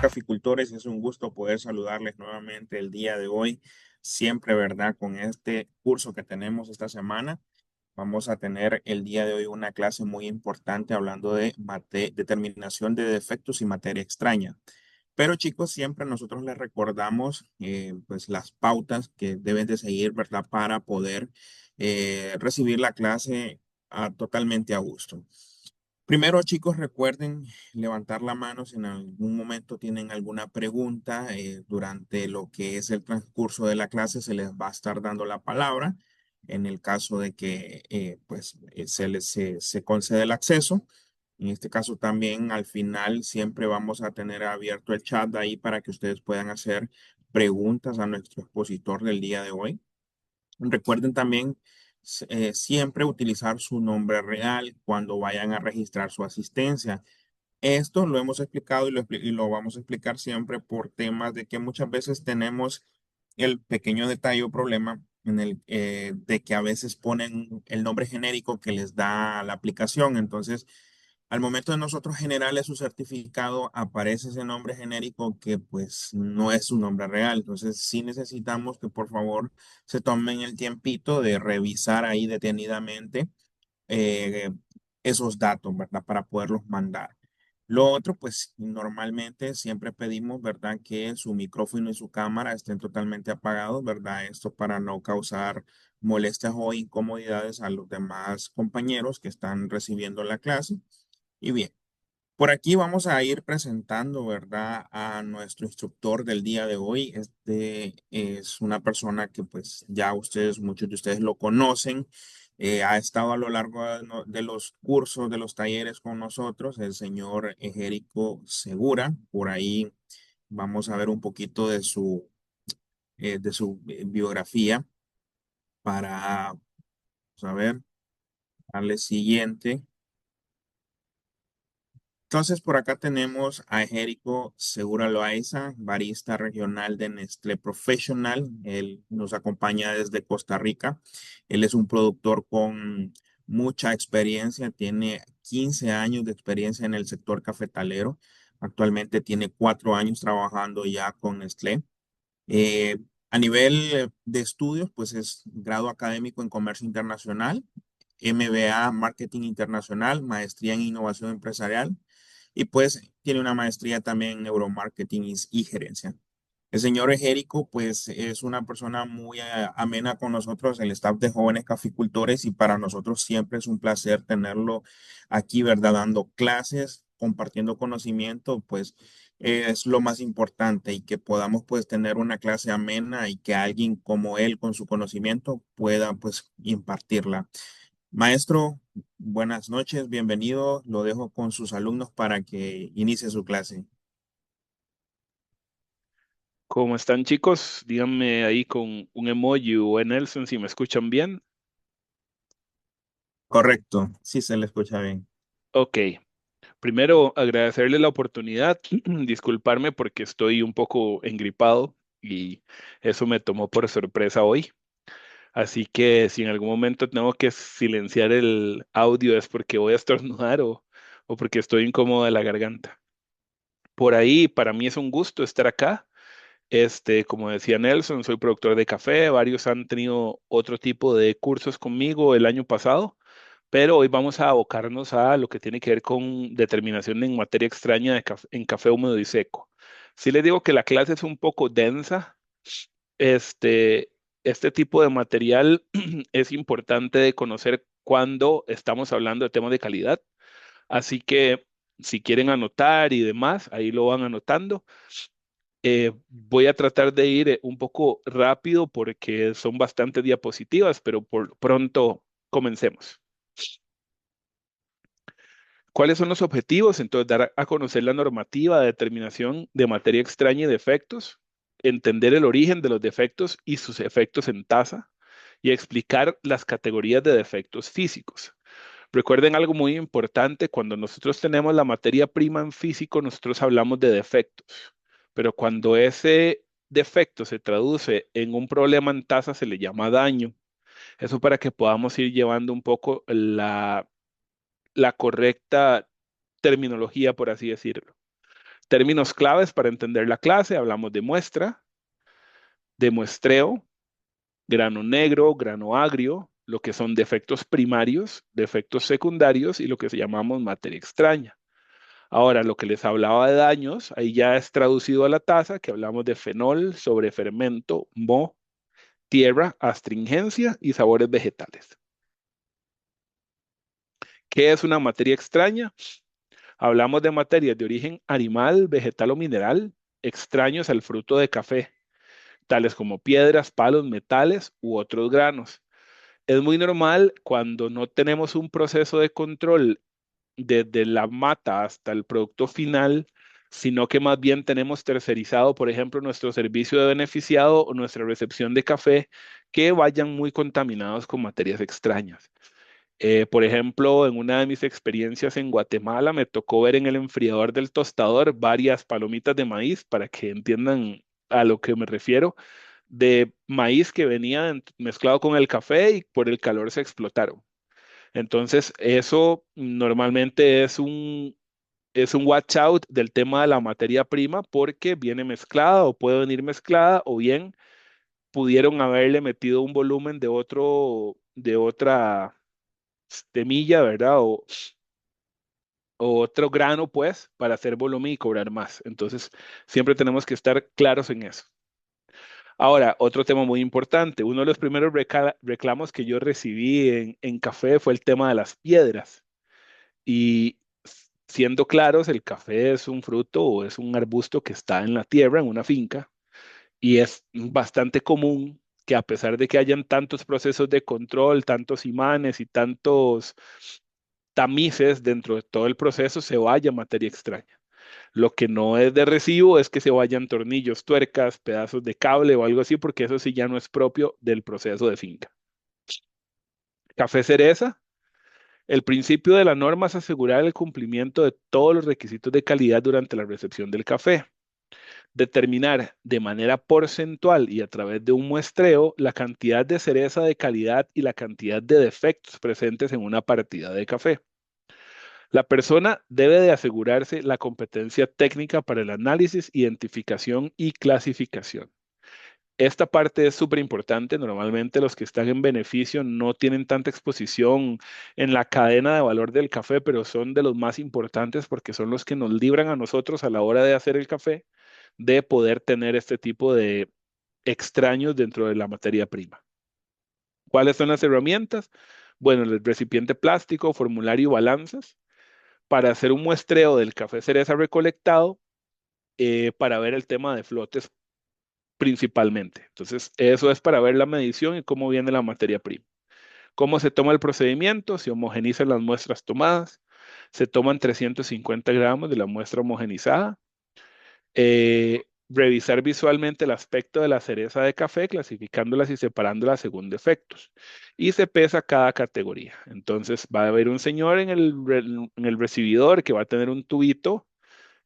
caficultores, es un gusto poder saludarles nuevamente el día de hoy. Siempre, ¿verdad? Con este curso que tenemos esta semana, vamos a tener el día de hoy una clase muy importante hablando de determinación de defectos y materia extraña. Pero chicos, siempre nosotros les recordamos pues las pautas que deben de seguir, ¿verdad? Para poder recibir la clase totalmente a gusto. Primero, chicos, recuerden levantar la mano si en algún momento tienen alguna pregunta. Durante lo que es el transcurso de la clase se les va a estar dando la palabra. En el caso de que se concede el acceso. En este caso también al final siempre vamos a tener abierto el chat ahí para que ustedes puedan hacer preguntas a nuestro expositor del día de hoy. Recuerden también siempre utilizar su nombre real cuando vayan a registrar su asistencia. Esto lo hemos explicado y lo vamos a explicar siempre por temas de que muchas veces tenemos el pequeño detalle o problema de que a veces ponen el nombre genérico que les da la aplicación. Entonces, al momento de nosotros generarle su certificado, aparece ese nombre genérico que pues no es su nombre real. Entonces, sí necesitamos que por favor se tomen el tiempito de revisar ahí detenidamente eh, esos datos, ¿verdad? Para poderlos mandar. Lo otro, pues normalmente siempre pedimos, ¿verdad? Que su micrófono y su cámara estén totalmente apagados, ¿verdad? Esto para no causar molestias o incomodidades a los demás compañeros que están recibiendo la clase. Y bien, por aquí vamos a ir presentando, ¿verdad? A nuestro instructor del día de hoy. Este es una persona que pues ya ustedes, muchos de ustedes lo conocen. Ha estado a lo largo de los cursos, de los talleres con nosotros, el señor Ejérico Segura. Por ahí vamos a ver un poquito de su biografía para saber, darle siguiente. Entonces, por acá tenemos a Ejérico Segura Loaiza, barista regional de Nestlé Professional. Él nos acompaña desde Costa Rica. Él es un productor con mucha experiencia, tiene 15 años de experiencia en el sector cafetalero. Actualmente tiene 4 años trabajando ya con Nestlé. Eh, a nivel de estudios, pues es grado académico en comercio internacional, MBA Marketing Internacional, maestría en innovación empresarial y pues tiene una maestría también en neuromarketing y gerencia. El señor Ejérico, pues es una persona muy amena con nosotros, el staff de jóvenes caficultores, y para nosotros siempre es un placer tenerlo aquí, ¿verdad? Dando clases, compartiendo conocimiento, pues es lo más importante y que podamos pues tener una clase amena y que alguien como él con su conocimiento pueda pues impartirla. Maestro, buenas noches, bienvenido. Lo dejo con sus alumnos para que inicie su clase. ¿Cómo están, chicos? Díganme ahí con un emoji o en Nelson si me escuchan bien. Correcto, sí se le escucha bien. Ok, primero agradecerle la oportunidad, disculparme porque estoy un poco engripado y eso me tomó por sorpresa hoy. Así que si en algún momento tengo que silenciar el audio es porque voy a estornudar o porque estoy incómodo de la garganta. Por ahí, para mí es un gusto estar acá. Como decía Nelson, soy productor de café. Varios han tenido otro tipo de cursos conmigo el año pasado, pero hoy vamos a abocarnos a lo que tiene que ver con determinación en materia extraña en café húmedo y seco. Si les digo que la clase es un poco densa, este, este tipo de material es importante de conocer cuando estamos hablando de temas de calidad. Así que si quieren anotar y demás, ahí lo van anotando. Voy a tratar de ir un poco rápido porque son bastantes diapositivas, pero por pronto comencemos. ¿Cuáles son los objetivos? Entonces, dar a conocer la normativa de determinación de materia extraña y defectos, entender el origen de los defectos y sus efectos en tasa y explicar las categorías de defectos físicos. Recuerden algo muy importante, cuando nosotros tenemos la materia prima en físico, nosotros hablamos de defectos, pero cuando ese defecto se traduce en un problema en tasa, se le llama daño. Eso para que podamos ir llevando un poco la correcta terminología, por así decirlo. Términos claves para entender la clase, hablamos de muestra, de muestreo, grano negro, grano agrio, lo que son defectos primarios, defectos secundarios y lo que se llamamos materia extraña. Ahora, lo que les hablaba de daños, ahí ya es traducido a la taza, que hablamos de fenol, sobrefermento, moho, tierra, astringencia y sabores vegetales. ¿Qué es una materia extraña? Hablamos de materias de origen animal, vegetal o mineral, extraños al fruto de café, tales como piedras, palos, metales u otros granos. Es muy normal cuando no tenemos un proceso de control desde la mata hasta el producto final, sino que más bien tenemos tercerizado, por ejemplo, nuestro servicio de beneficiado o nuestra recepción de café, que vayan muy contaminados con materias extrañas. Por ejemplo, en una de mis experiencias en Guatemala me tocó ver en el enfriador del tostador varias palomitas de maíz, para que entiendan a lo que me refiero, de maíz que venía mezclado con el café y por el calor se explotaron. Entonces, eso normalmente es un watch out del tema de la materia prima, porque viene mezclada o puede venir mezclada, o bien pudieron haberle metido un volumen de otra semilla, ¿verdad? O otro grano, pues, para hacer volumen y cobrar más. Entonces, siempre tenemos que estar claros en eso. Ahora, otro tema muy importante. Uno de los primeros reclamos que yo recibí en café fue el tema de las piedras. Y siendo claros, el café es un fruto o es un arbusto que está en la tierra, en una finca, y es bastante común que, a pesar de que hayan tantos procesos de control, tantos imanes y tantos tamices dentro de todo el proceso, se vaya materia extraña. Lo que no es de recibo es que se vayan tornillos, tuercas, pedazos de cable o algo así, porque eso sí ya no es propio del proceso de finca. Café cereza. El principio de la norma es asegurar el cumplimiento de todos los requisitos de calidad durante la recepción del café. Determinar de manera porcentual y a través de un muestreo la cantidad de cereza de calidad y la cantidad de defectos presentes en una partida de café. La persona debe de asegurarse la competencia técnica para el análisis, identificación y clasificación. Esta parte es súper importante. Normalmente los que están en beneficio no tienen tanta exposición en la cadena de valor del café, pero son de los más importantes porque son los que nos libran a nosotros a la hora de hacer el café de poder tener este tipo de extraños dentro de la materia prima. ¿Cuáles son las herramientas? Bueno, el recipiente plástico, formulario y balanzas para hacer un muestreo del café cereza recolectado, para ver el tema de flotes principalmente. Entonces, eso es para ver la medición y cómo viene la materia prima. ¿Cómo se toma el procedimiento? Se homogenizan las muestras tomadas. Se toman 350 gramos de la muestra homogenizada. Revisar visualmente el aspecto de la cereza de café, clasificándolas y separándolas según defectos. Y se pesa cada categoría. Entonces va a haber un señor en el recibidor que va a tener un tubito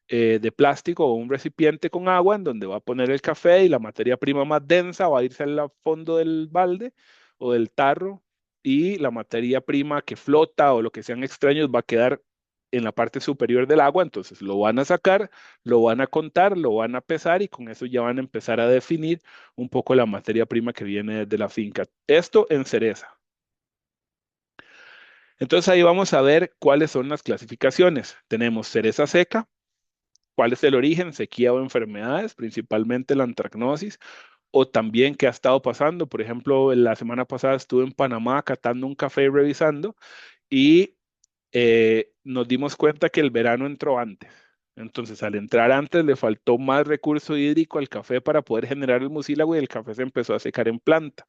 de plástico o un recipiente con agua en donde va a poner el café, y la materia prima más densa va a irse al fondo del balde o del tarro, y la materia prima que flota o lo que sean extraños va a quedar en la parte superior del agua. Entonces lo van a sacar, lo van a contar, lo van a pesar, y con eso ya van a empezar a definir un poco la materia prima que viene de la finca. Esto en cereza. Entonces ahí vamos a ver cuáles son las clasificaciones. Tenemos cereza seca. ¿Cuál es el origen? Sequía o enfermedades, principalmente la antracnosis, o también qué ha estado pasando. Por ejemplo, la semana pasada estuve en Panamá catando un café y revisando, y nos dimos cuenta que el verano entró antes. Entonces, al entrar antes, le faltó más recurso hídrico al café para poder generar el mucílago, y el café se empezó a secar en planta.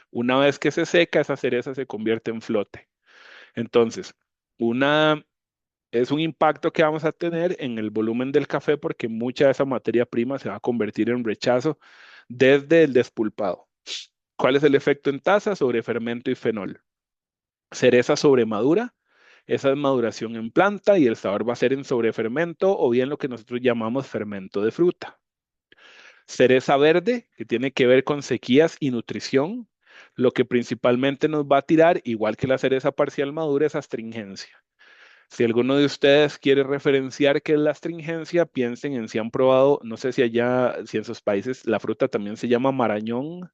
Una vez que se seca, esa cereza se convierte en flote. Entonces, una es un impacto que vamos a tener en el volumen del café, porque mucha de esa materia prima se va a convertir en rechazo desde el despulpado. ¿Cuál es el efecto en taza? Sobre fermento y fenol. Cereza sobremadura, esa es maduración en planta, y el sabor va a ser en sobrefermento o bien lo que nosotros llamamos fermento de fruta. Cereza verde, que tiene que ver con sequías y nutrición. Lo que principalmente nos va a tirar, igual que la cereza parcial madura, es astringencia. Si alguno de ustedes quiere referenciar qué es la astringencia, piensen en si han probado, no sé si allá, si en sus países la fruta también se llama marañón,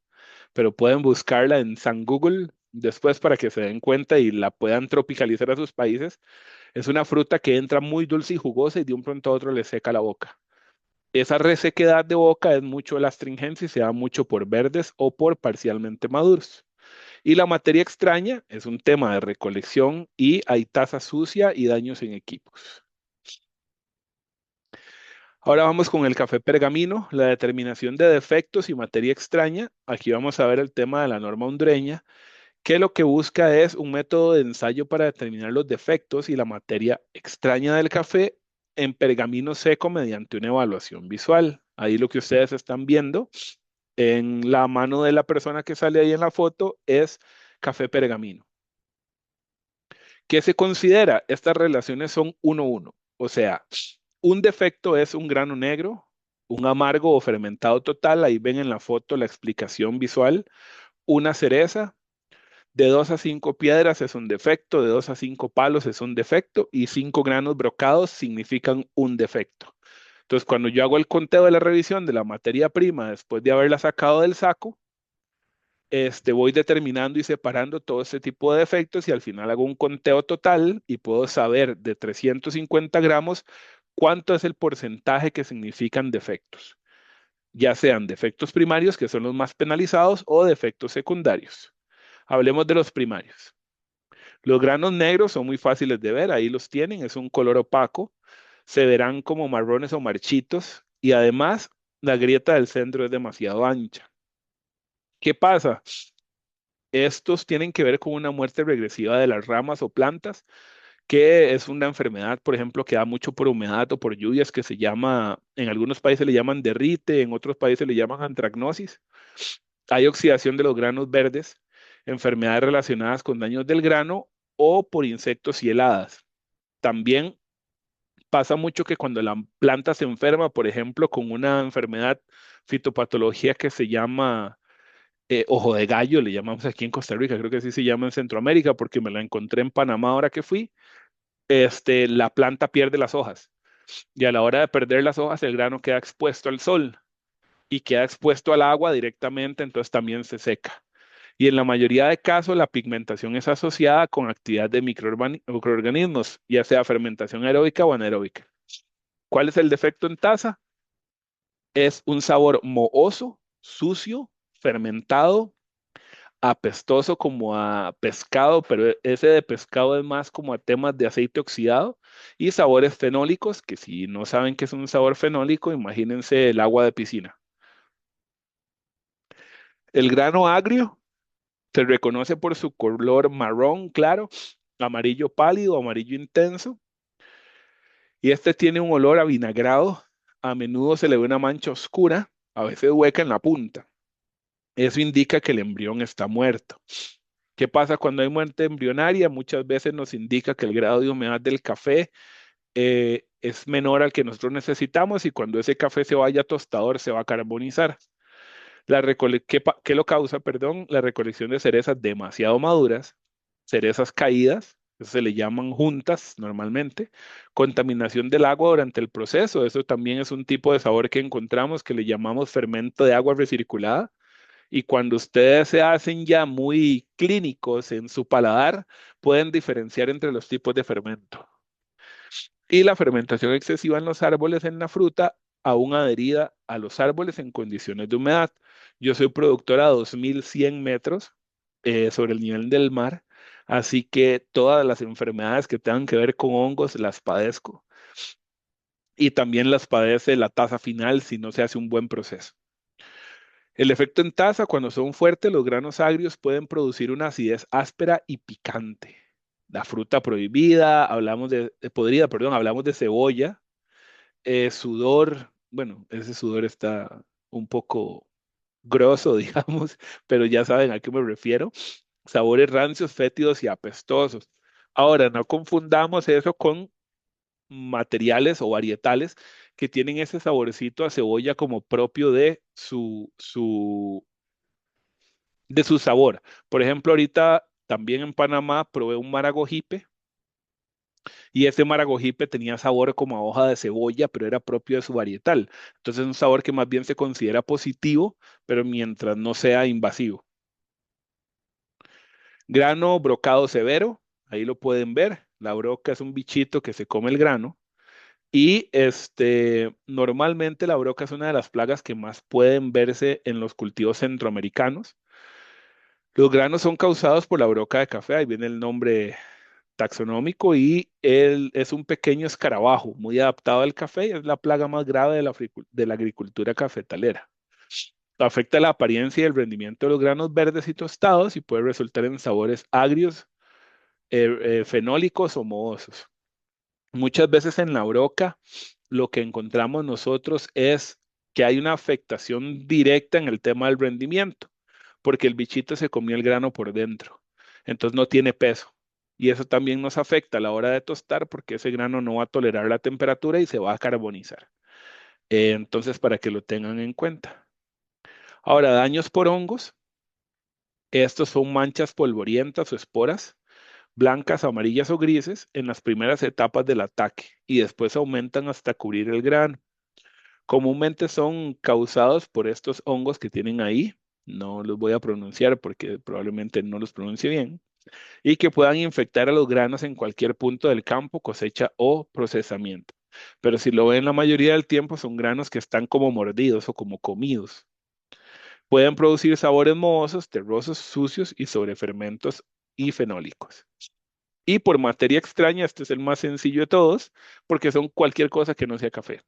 pero pueden buscarla en San Google después para que se den cuenta y la puedan tropicalizar a sus países. Es una fruta que entra muy dulce y jugosa y de un pronto a otro le seca la boca. Esa resequedad de boca es mucho la astringencia y se da mucho por verdes o por parcialmente maduros. Y la materia extraña es un tema de recolección y hay taza sucia y daños en equipos. Ahora vamos con el café pergamino, la determinación de defectos y materia extraña. Aquí vamos a ver el tema de la norma hondureña, que lo que busca es un método de ensayo para determinar los defectos y la materia extraña del café en pergamino seco mediante una evaluación visual. Ahí lo que ustedes están viendo en la mano de la persona que sale ahí en la foto es café pergamino. ¿Qué se considera? Estas relaciones son 1-1. O sea, un defecto es un grano negro, un amargo o fermentado total. Ahí ven en la foto la explicación visual. Una cereza, de 2 a 5 piedras es un defecto, de 2 a 5 palos es un defecto y 5 granos brocados significan un defecto. Entonces, cuando yo hago el conteo de la revisión de la materia prima después de haberla sacado del saco, voy determinando y separando todo este tipo de defectos y al final hago un conteo total y puedo saber de 350 gramos cuánto es el porcentaje que significan defectos, ya sean defectos primarios, que son los más penalizados, o defectos secundarios. Hablemos de los primarios. Los granos negros son muy fáciles de ver, ahí los tienen, es un color opaco, se verán como marrones o marchitos y además la grieta del centro es demasiado ancha. ¿Qué pasa? Estos tienen que ver con una muerte regresiva de las ramas o plantas, que es una enfermedad, por ejemplo, que da mucho por humedad o por lluvias, que se llama, en algunos países le llaman derrite, en otros países le llaman antragnosis. Hay oxidación de los granos verdes, enfermedades relacionadas con daños del grano o por insectos y heladas. También pasa mucho que cuando la planta se enferma, por ejemplo, con una enfermedad fitopatología que se llama ojo de gallo, le llamamos aquí en Costa Rica, creo que así se llama en Centroamérica, porque me la encontré en Panamá ahora que fui, la planta pierde las hojas y a la hora de perder las hojas el grano queda expuesto al sol y queda expuesto al agua directamente, entonces también se seca. Y en la mayoría de casos la pigmentación es asociada con actividad de microorganismos, ya sea fermentación aeróbica o anaeróbica. ¿Cuál es el defecto en taza? Es un sabor mohoso, sucio, fermentado, apestoso como a pescado, pero ese de pescado es más como a temas de aceite oxidado y sabores fenólicos, que si no saben qué es un sabor fenólico, imagínense el agua de piscina. El grano agrio se reconoce por su color marrón claro, amarillo pálido, amarillo intenso, y este tiene un olor a vinagrado. A menudo se le ve una mancha oscura, a veces hueca en la punta. Eso indica que el embrión está muerto. ¿Qué pasa cuando hay muerte embrionaria? Muchas veces nos indica que el grado de humedad del café es menor al que nosotros necesitamos y cuando ese café se vaya a tostador se va a carbonizar. ¿Qué lo causa? Perdón, la recolección de cerezas demasiado maduras, cerezas caídas, eso se le llaman juntas normalmente, contaminación del agua durante el proceso, eso también es un tipo de sabor que encontramos que le llamamos fermento de agua recirculada. Y cuando ustedes se hacen ya muy clínicos en su paladar, pueden diferenciar entre los tipos de fermento. Y la fermentación excesiva en los árboles en la fruta, aún adherida a los árboles en condiciones de humedad. Yo soy productor a 2100 metros sobre el nivel del mar, así que todas las enfermedades que tengan que ver con hongos las padezco. Y también las padece la tasa final si no se hace un buen proceso. El efecto en taza, cuando son fuertes, los granos agrios pueden producir una acidez áspera y picante. La fruta prohibida, hablamos de podrida, perdón, hablamos de cebolla, sudor, bueno, ese sudor está un poco grosso, digamos, pero ya saben a qué me refiero. Sabores rancios, fétidos y apestosos. Ahora, no confundamos eso con materiales o varietales que tienen ese saborcito a cebolla como propio de su sabor. Por ejemplo, ahorita también en Panamá probé un maragogipe Y este maragogipe tenía sabor como a hoja de cebolla, pero era propio de su varietal. Entonces es un sabor que más bien se considera positivo, pero mientras no sea invasivo. Grano brocado severo, ahí lo pueden ver. La broca es un bichito que se come el grano. Y normalmente la broca es una de las plagas que más pueden verse en los cultivos centroamericanos. Los granos son causados por la broca de café, ahí viene el nombre taxonómico, y él es un pequeño escarabajo muy adaptado al café y es la plaga más grave de la agricultura cafetalera. Afecta la apariencia y el rendimiento de los granos verdes y tostados y puede resultar en sabores agrios, fenólicos o mohosos. Muchas veces en la broca lo que encontramos nosotros es que hay una afectación directa en el tema del rendimiento, porque el bichito se comió el grano por dentro, entonces no tiene peso. Y eso también nos afecta a la hora de tostar porque ese grano no va a tolerar la temperatura y se va a carbonizar. Entonces, para que lo tengan en cuenta. Ahora, daños por hongos. Estos son manchas polvorientas o esporas blancas, amarillas o grises en las primeras etapas del ataque y después aumentan hasta cubrir el grano. Comúnmente son causados por estos hongos que tienen ahí, no los voy a pronunciar porque probablemente no los pronuncie bien, y que puedan infectar a los granos en cualquier punto del campo, cosecha o procesamiento. Pero si lo ven la mayoría del tiempo son granos que están como mordidos o como comidos. Pueden producir sabores mohosos, terrosos, sucios y sobre fermentos y fenólicos. Y por materia extraña, este es el más sencillo de todos, porque son cualquier cosa que no sea café.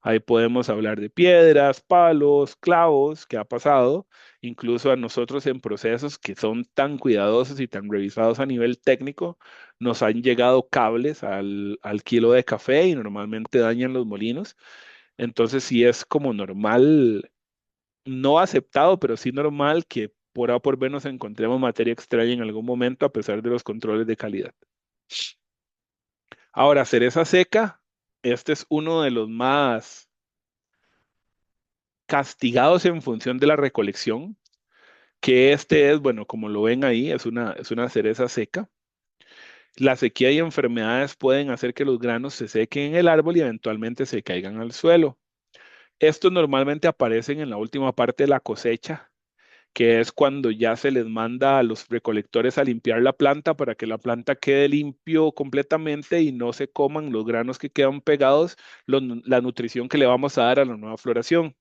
Ahí podemos hablar de piedras, palos, clavos, que ha pasado, incluso a nosotros en procesos que son tan cuidadosos y tan revisados a nivel técnico, nos han llegado cables al kilo de café y normalmente dañan los molinos. Entonces sí es como normal, no aceptado, pero sí normal que por A o por B nos encontremos materia extraña en algún momento a pesar de los controles de calidad. Ahora, cereza seca, este es uno de los más castigados en función de la recolección, que este es, bueno, como lo ven ahí, es una cereza seca. La sequía y enfermedades pueden hacer que los granos se sequen en el árbol y eventualmente se caigan al suelo. Estos normalmente aparecen en la última parte de la cosecha, que es cuando ya se les manda a los recolectores a limpiar la planta para que la planta quede limpio completamente y no se coman los granos que quedan pegados, la nutrición que le vamos a dar a la nueva floración.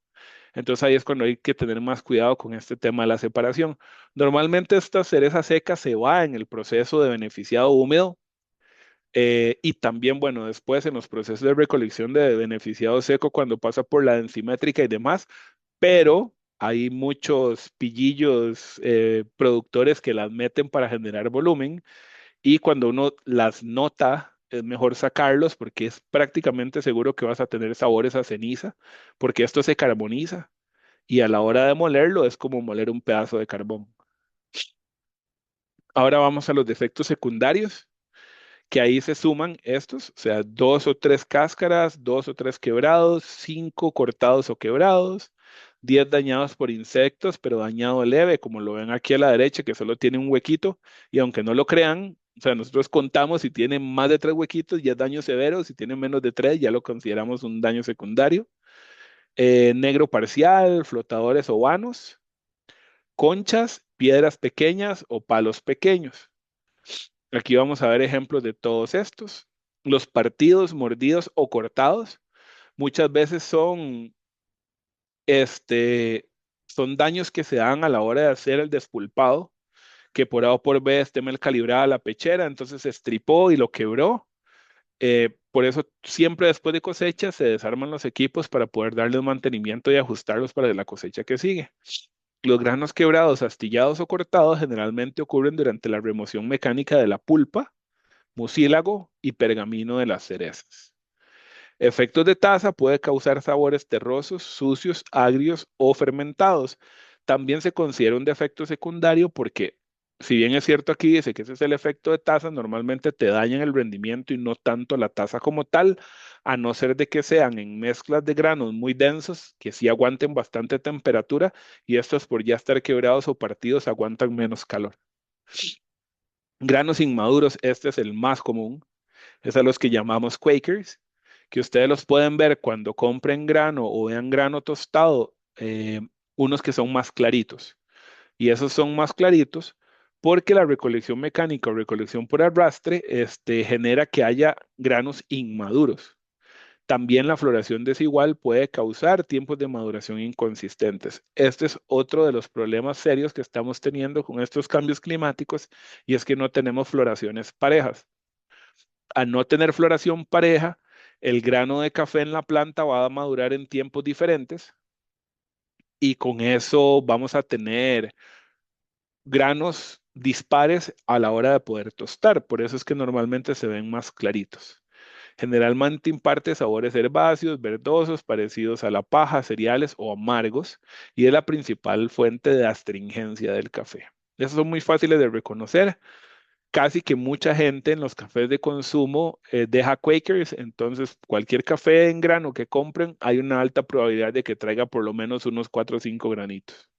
Entonces ahí es cuando hay que tener más cuidado con este tema de la separación. Normalmente esta cereza seca se va en el proceso de beneficiado húmedo, y también, bueno, después en los procesos de recolección de beneficiado seco cuando pasa por la densimétrica y demás, pero hay muchos pillillos, productores que las meten para generar volumen y cuando uno las nota es mejor sacarlos porque es prácticamente seguro que vas a tener sabores a ceniza porque esto se carboniza y a la hora de molerlo es como moler un pedazo de carbón. Ahora vamos a los defectos secundarios, que ahí se suman estos, o sea, dos o tres cáscaras, dos o tres quebrados, cinco cortados o quebrados, 10 dañados por insectos, pero dañado leve, como lo ven aquí a la derecha, que solo tiene un huequito, y aunque no lo crean, o sea, nosotros contamos si tiene más de tres huequitos, ya es daño severo, si tiene menos de tres, ya lo consideramos un daño secundario. Negro parcial, flotadores o vanos, conchas, piedras pequeñas o palos pequeños. Aquí vamos a ver ejemplos de todos estos. Los partidos, mordidos o cortados muchas veces son daños que se dan a la hora de hacer el despulpado, que por A o por B esté mal calibrada la pechera, entonces se estripó y lo quebró. Por eso siempre después de cosecha se desarman los equipos para poder darle un mantenimiento y ajustarlos para la cosecha que sigue. Los granos quebrados, astillados o cortados generalmente ocurren durante la remoción mecánica de la pulpa, mucílago y pergamino de las cerezas. Efectos de taza puede causar sabores terrosos, sucios, agrios o fermentados. También se considera un defecto secundario porque, si bien es cierto aquí dice que ese es el efecto de taza, normalmente te dañan el rendimiento y no tanto la taza como tal, a no ser de que sean en mezclas de granos muy densos, que sí aguanten bastante temperatura y estos por ya estar quebrados o partidos aguantan menos calor. Granos inmaduros, este es el más común. Es a los que llamamos Quakers, que ustedes los pueden ver cuando compren grano o vean grano tostado, unos que son más claritos. Y esos son más claritos porque la recolección mecánica o recolección por arrastre genera que haya granos inmaduros. También la floración desigual puede causar tiempos de maduración inconsistentes. Este es otro de los problemas serios que estamos teniendo con estos cambios climáticos y es que no tenemos floraciones parejas. Al no tener floración pareja, el grano de café en la planta va a madurar en tiempos diferentes y con eso vamos a tener granos dispares a la hora de poder tostar. Por eso es que normalmente se ven más claritos. Generalmente imparte sabores herbáceos, verdosos, parecidos a la paja, cereales o amargos, y es la principal fuente de astringencia del café. Esos son muy fáciles de reconocer. Casi que mucha gente en los cafés de consumo deja Quakers, entonces cualquier café en grano que compren, hay una alta probabilidad de que traiga por lo menos unos 4 o 5 granitos.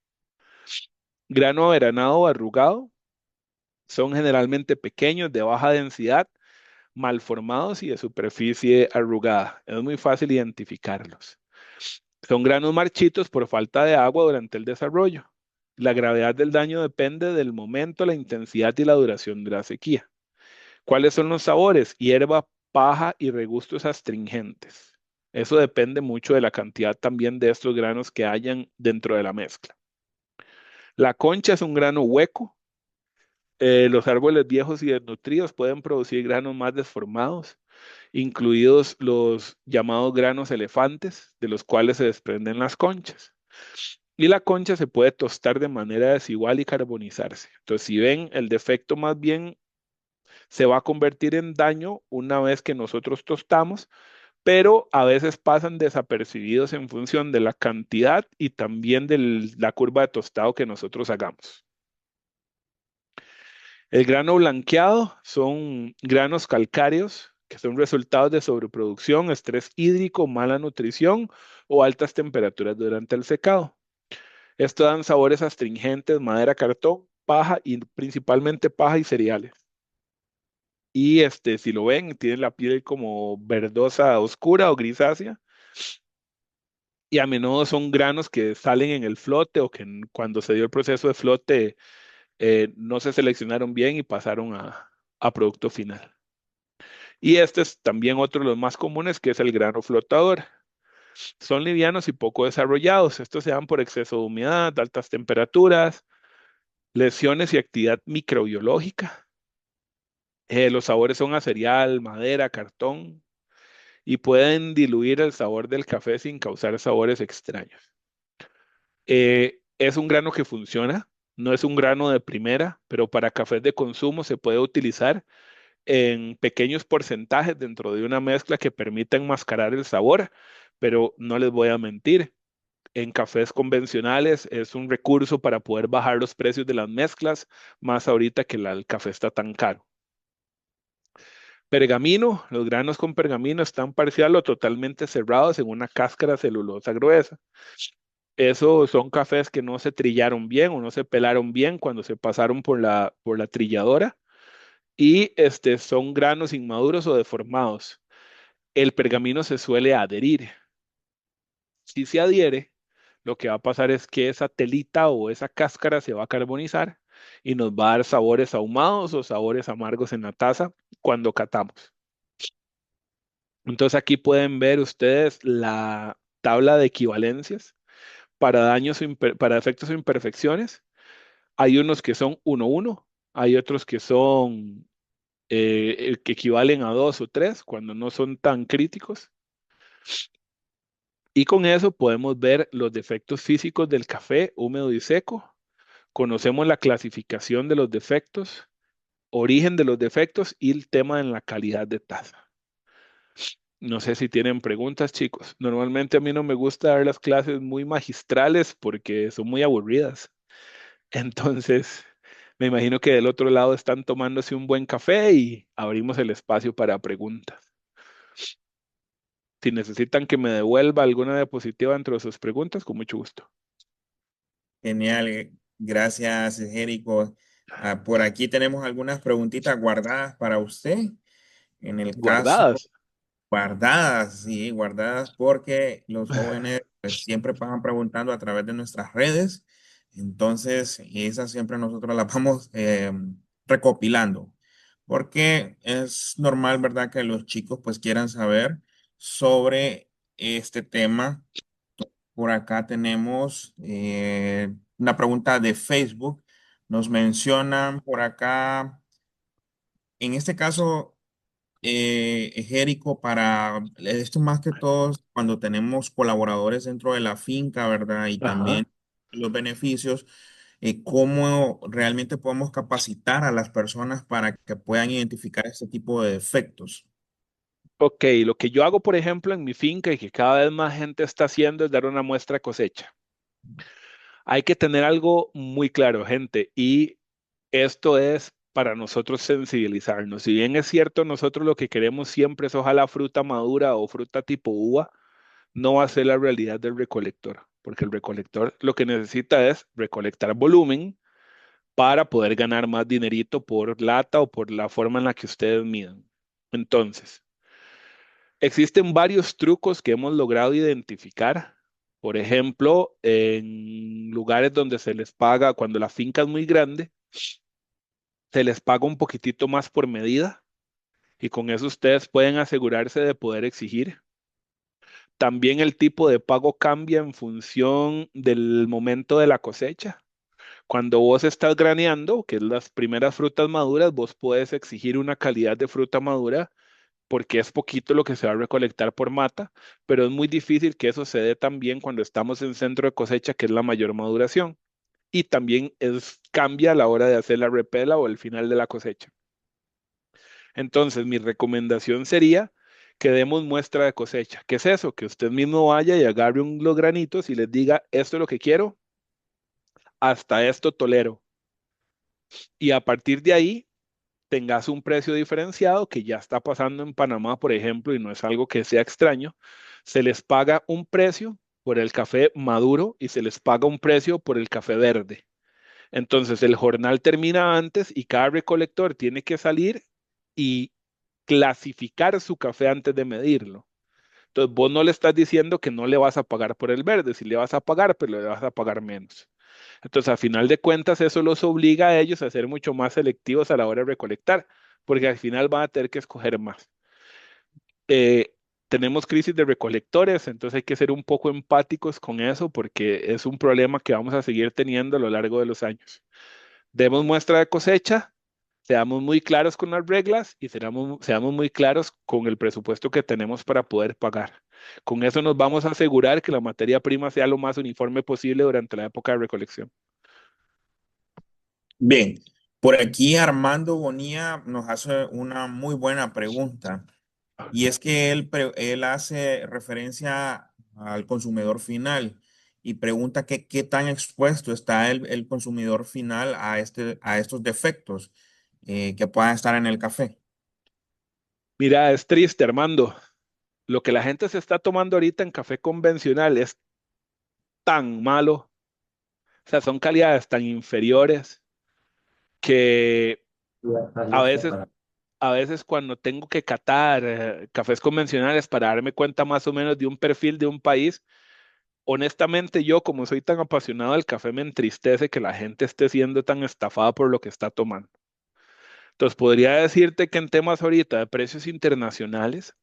Grano averanado o arrugado son generalmente pequeños, de baja densidad, mal formados y de superficie arrugada. Es muy fácil identificarlos. Son granos marchitos por falta de agua durante el desarrollo. La gravedad del daño depende del momento, la intensidad y la duración de la sequía. ¿Cuáles son los sabores? Hierba, paja y regustos astringentes. Eso depende mucho de la cantidad también de estos granos que hayan dentro de la mezcla. La concha es un grano hueco. Los árboles viejos y desnutridos pueden producir granos más desformados, incluidos los llamados granos elefantes, de los cuales se desprenden las conchas. Y la concha se puede tostar de manera desigual y carbonizarse. Entonces, si ven, el defecto más bien se va a convertir en daño una vez que nosotros tostamos, pero a veces pasan desapercibidos en función de la cantidad y también de la curva de tostado que nosotros hagamos. El grano blanqueado son granos calcáreos que son resultados de sobreproducción, estrés hídrico, mala nutrición o altas temperaturas durante el secado. Esto dan sabores astringentes, madera, cartón, paja y principalmente paja y cereales. Y si lo ven, tiene la piel como verdosa oscura o grisácea. Y a menudo son granos que salen en el flote o que cuando se dio el proceso de flote no se seleccionaron bien y pasaron a producto final. Y este es también otro de los más comunes, que es el grano flotador. Son livianos y poco desarrollados. Estos se dan por exceso de humedad, altas temperaturas, lesiones y actividad microbiológica. Los sabores son a cereal, madera, cartón y pueden diluir el sabor del café sin causar sabores extraños. Es un grano que funciona, no es un grano de primera, pero para cafés de consumo se puede utilizar en pequeños porcentajes dentro de una mezcla que permita enmascarar el sabor, pero no les voy a mentir. En cafés convencionales es un recurso para poder bajar los precios de las mezclas, más ahorita que el café está tan caro. Pergamino, los granos con pergamino están parcial o totalmente cerrados en una cáscara celulosa gruesa. Esos son cafés que no se trillaron bien o no se pelaron bien cuando se pasaron por la trilladora y son granos inmaduros o deformados. El pergamino se suele adherir. Si se adhiere, lo que va a pasar es que esa telita o esa cáscara se va a carbonizar y nos va a dar sabores ahumados o sabores amargos en la taza cuando catamos. Entonces aquí pueden ver ustedes la tabla de equivalencias para daños para defectos o imperfecciones. Hay unos que son 1-1, hay otros que son que equivalen a 2 o 3 cuando no son tan críticos. Y con eso podemos ver los defectos físicos del café húmedo y seco. Conocemos la clasificación de los defectos, origen de los defectos y el tema en la calidad de taza. No sé si tienen preguntas, chicos. Normalmente a mí no me gusta dar las clases muy magistrales porque son muy aburridas. Entonces, me imagino que del otro lado están tomándose un buen café y abrimos el espacio para preguntas. Si necesitan que me devuelva alguna diapositiva entre sus preguntas, con mucho gusto. Genial, gracias, Jerico. Por aquí tenemos algunas preguntitas guardadas para usted. En el caso Guardadas. guardadas, sí, guardadas porque los jóvenes pues, siempre pasan preguntando a través de nuestras redes. Entonces, esas siempre nosotros las vamos recopilando. Porque es normal, ¿verdad? Que los chicos pues quieran saber sobre este tema. Por acá tenemos una pregunta de Facebook. Nos mencionan por acá, en este caso, Jerico, para esto más que todo cuando tenemos colaboradores dentro de la finca, ¿verdad? Y Ajá. también los beneficios, cómo realmente podemos capacitar a las personas para que puedan identificar este tipo de defectos. Ok, lo que yo hago, por ejemplo, en mi finca y que cada vez más gente está haciendo es dar una muestra de cosecha. Hay que tener algo muy claro, gente, y esto es para nosotros sensibilizarnos. Si bien es cierto, nosotros lo que queremos siempre es ojalá fruta madura o fruta tipo uva, no va a ser la realidad del recolector, porque el recolector lo que necesita es recolectar volumen para poder ganar más dinerito por lata o por la forma en la que ustedes midan. Entonces, existen varios trucos que hemos logrado identificar. Por ejemplo, en lugares donde se les paga, cuando la finca es muy grande, se les paga un poquitito más por medida y con eso ustedes pueden asegurarse de poder exigir. También el tipo de pago cambia en función del momento de la cosecha. Cuando vos estás graneando, que es las primeras frutas maduras, vos puedes exigir una calidad de fruta madura porque es poquito lo que se va a recolectar por mata, pero es muy difícil que eso se dé también cuando estamos en centro de cosecha, que es la mayor maduración. Y también cambia a la hora de hacer la repela o el final de la cosecha. Entonces, mi recomendación sería que demos muestra de cosecha. ¿Qué es eso? Que usted mismo vaya y agarre los granitos y les diga, esto es lo que quiero, hasta esto tolero. Y a partir de ahí, tengas un precio diferenciado que ya está pasando en Panamá, por ejemplo, y no es algo que sea extraño. Se les paga un precio por el café maduro y se les paga un precio por el café verde. Entonces, el jornal termina antes y cada recolector tiene que salir y clasificar su café antes de medirlo. Entonces, vos no le estás diciendo que no le vas a pagar por el verde, si le vas a pagar, pero le vas a pagar menos. Entonces, a final de cuentas, eso los obliga a ellos a ser mucho más selectivos a la hora de recolectar, porque al final van a tener que escoger más. Eh, Tenemos crisis de recolectores, entonces hay que ser un poco empáticos con eso, porque es un problema que vamos a seguir teniendo a lo largo de los años. Demos muestra de cosecha, seamos muy claros con las reglas y seamos muy claros con el presupuesto que tenemos para poder pagar. Con eso nos vamos a asegurar que la materia prima sea lo más uniforme posible durante la época de recolección. Bien, por aquí Armando Bonilla nos hace una muy buena pregunta. Y es que él hace referencia al consumidor final y pregunta qué tan expuesto está el consumidor final a, a estos defectos que puedan estar en el café. Mira, es triste, Armando. Lo que la gente se está tomando ahorita en café convencional es tan malo, o sea, son calidades tan inferiores que a veces, a veces cuando tengo que catar cafés convencionales para darme cuenta más o menos de un perfil de un país, honestamente yo como soy tan apasionado del café me entristece que la gente esté siendo tan estafada por lo que está tomando. Entonces podría decirte que en temas ahorita de precios internacionales,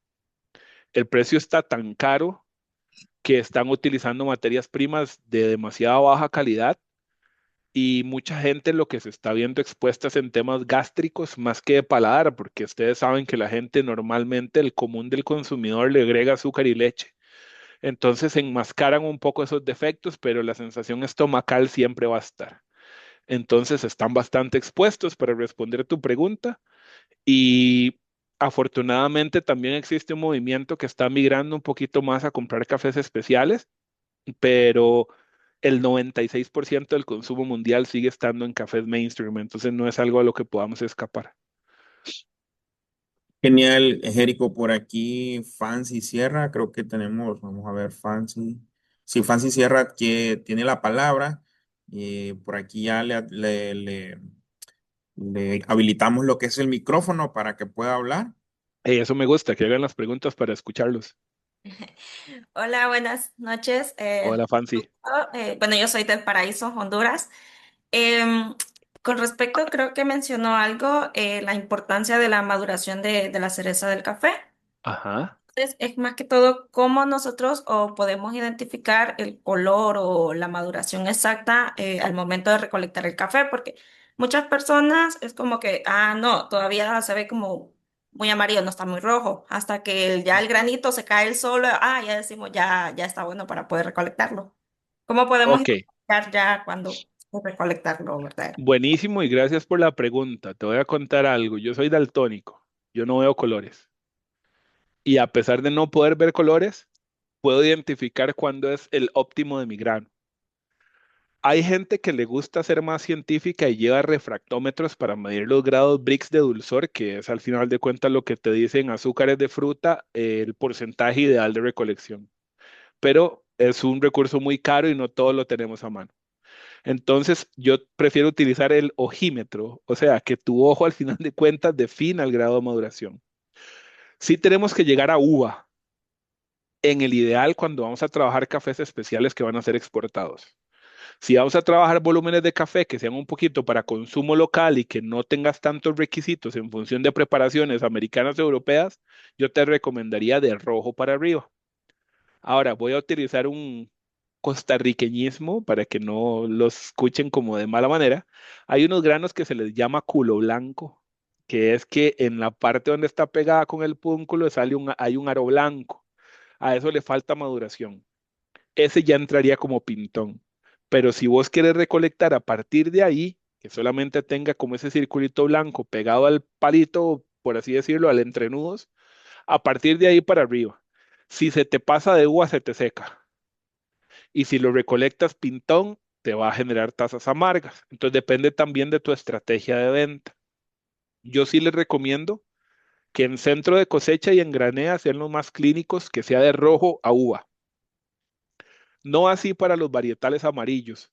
el precio está tan caro que están utilizando materias primas de demasiada baja calidad y mucha gente lo que se está viendo expuestas en temas gástricos más que de paladar, porque ustedes saben que la gente normalmente, el común del consumidor le agrega azúcar y leche. Entonces enmascaran un poco esos defectos, pero la sensación estomacal siempre va a estar. Entonces están bastante expuestos para responder tu pregunta y afortunadamente también existe un movimiento que está migrando un poquito más a comprar cafés especiales, pero el 96% del consumo mundial sigue estando en cafés mainstream, entonces no es algo a lo que podamos escapar. Genial, Jerico, por aquí Fancy Sierra, creo que tenemos, vamos a ver, Fancy. Sí, Fancy Sierra que tiene la palabra. Por aquí ya le habilitamos lo que es el micrófono para que pueda hablar. Eso me gusta, que hagan las preguntas para escucharlos. Hola, buenas noches. Hola, Fancy. Bueno, yo soy del Paraíso, Honduras. Em, con respecto, creo que mencionó algo, la importancia de la maduración de la cereza del café. Ajá. Es más que todo cómo nosotros o podemos identificar el color o la maduración exacta al momento de recolectar el café, porque muchas personas es como que, ah, no, todavía se ve como muy amarillo, no está muy rojo, hasta que ya el granito se cae el solo, ah, ya decimos, ya está bueno para poder recolectarlo. ¿Cómo podemos Ok, identificar ya cuando recolectarlo, verdad? buenísimo y gracias por la pregunta. Te voy a contar algo. Yo soy daltónico, yo no veo colores. Y a pesar de no poder ver colores, puedo identificar cuándo es el óptimo de mi grano. Hay gente que le gusta ser más científica y lleva refractómetros para medir los grados Brix de dulzor, que es al final de cuentas lo que te dicen azúcares de fruta, el porcentaje ideal de recolección. Pero es un recurso muy caro y no todos lo tenemos a mano. Entonces, yo prefiero utilizar el ojímetro, o sea, que tu ojo al final de cuentas defina el grado de maduración. Sí tenemos que llegar a uva, en el ideal cuando vamos a trabajar cafés especiales que van a ser exportados. Si vamos a trabajar volúmenes de café que sean un poquito para consumo local y que no tengas tantos requisitos en función de preparaciones americanas o europeas, yo te recomendaría de rojo para arriba. Ahora voy a utilizar un costarriqueñismo para que no los escuchen como de mala manera. Hay unos granos que se les llama culo blanco, que es que en la parte donde está pegada con el púnculo hay un aro blanco. A eso le falta maduración. Ese ya entraría como pintón. Pero si vos quieres recolectar a partir de ahí, que solamente tenga como ese circulito blanco pegado al palito, por así decirlo, al entrenudos, a partir de ahí para arriba. Si se te pasa de uva, se te seca. Y si lo recolectas pintón, te va a generar tasas amargas. Entonces depende también de tu estrategia de venta. Yo sí les recomiendo que en centro de cosecha y en granea sean los más clínicos, que sea de rojo a uva. No así para los varietales amarillos.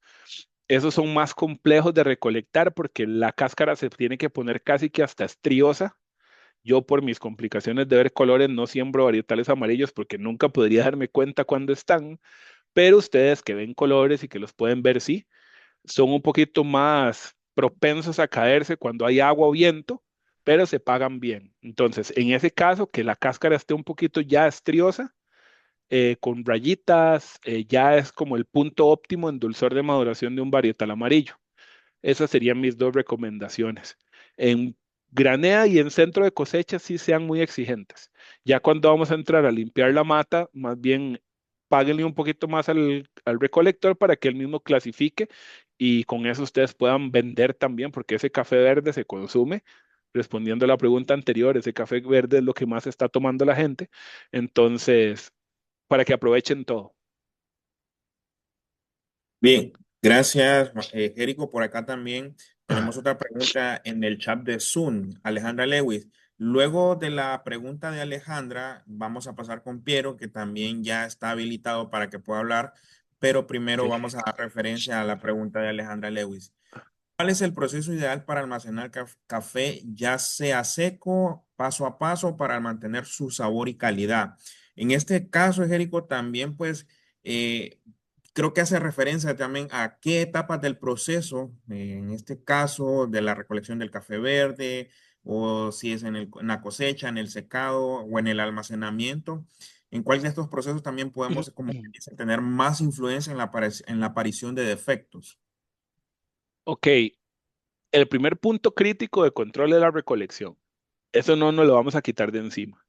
Esos son más complejos de recolectar porque la cáscara se tiene que poner casi que hasta estriosa. Yo por mis complicaciones de ver colores no siembro varietales amarillos porque nunca podría darme cuenta cuándo están, pero ustedes que ven colores y que los pueden ver, sí, son un poquito más propensos a caerse cuando hay agua o viento, pero se pagan bien. Entonces, en ese caso, que la cáscara esté un poquito ya estriosa, con rayitas, ya es como el punto óptimo en dulzor de maduración de un varietal amarillo. Esas serían mis dos recomendaciones. En granea y en centro de cosecha sí sean muy exigentes. Ya cuando vamos a entrar a limpiar la mata, más bien páguenle un poquito más al recolector para que él mismo clasifique y con eso ustedes puedan vender también, porque ese café verde se consume. Respondiendo a la pregunta anterior, ese café verde es lo que más está tomando la gente. Entonces, para que aprovechen todo. Bien, gracias, Jerico. Por acá también tenemos otra pregunta en el chat de Zoom, Alejandra Lewis. Luego de la pregunta de Alejandra, vamos a pasar con Piero, que también ya está habilitado para que pueda hablar, pero primero Ok. vamos a dar referencia a la pregunta de Alejandra Lewis. ¿Cuál es el proceso ideal para almacenar café, ya sea seco, paso a paso, para mantener su sabor y calidad? En este caso, Ejérico, también pues eh, creo que hace referencia también a qué etapas del proceso, en este caso de la recolección del café verde, o si es en la cosecha, en el secado o en el almacenamiento. ¿En cuál de estos procesos también podemos, como que dice, tener más influencia en en la aparición de defectos? Ok, el primer punto crítico de control es la recolección. Eso no nos lo vamos a quitar de encima.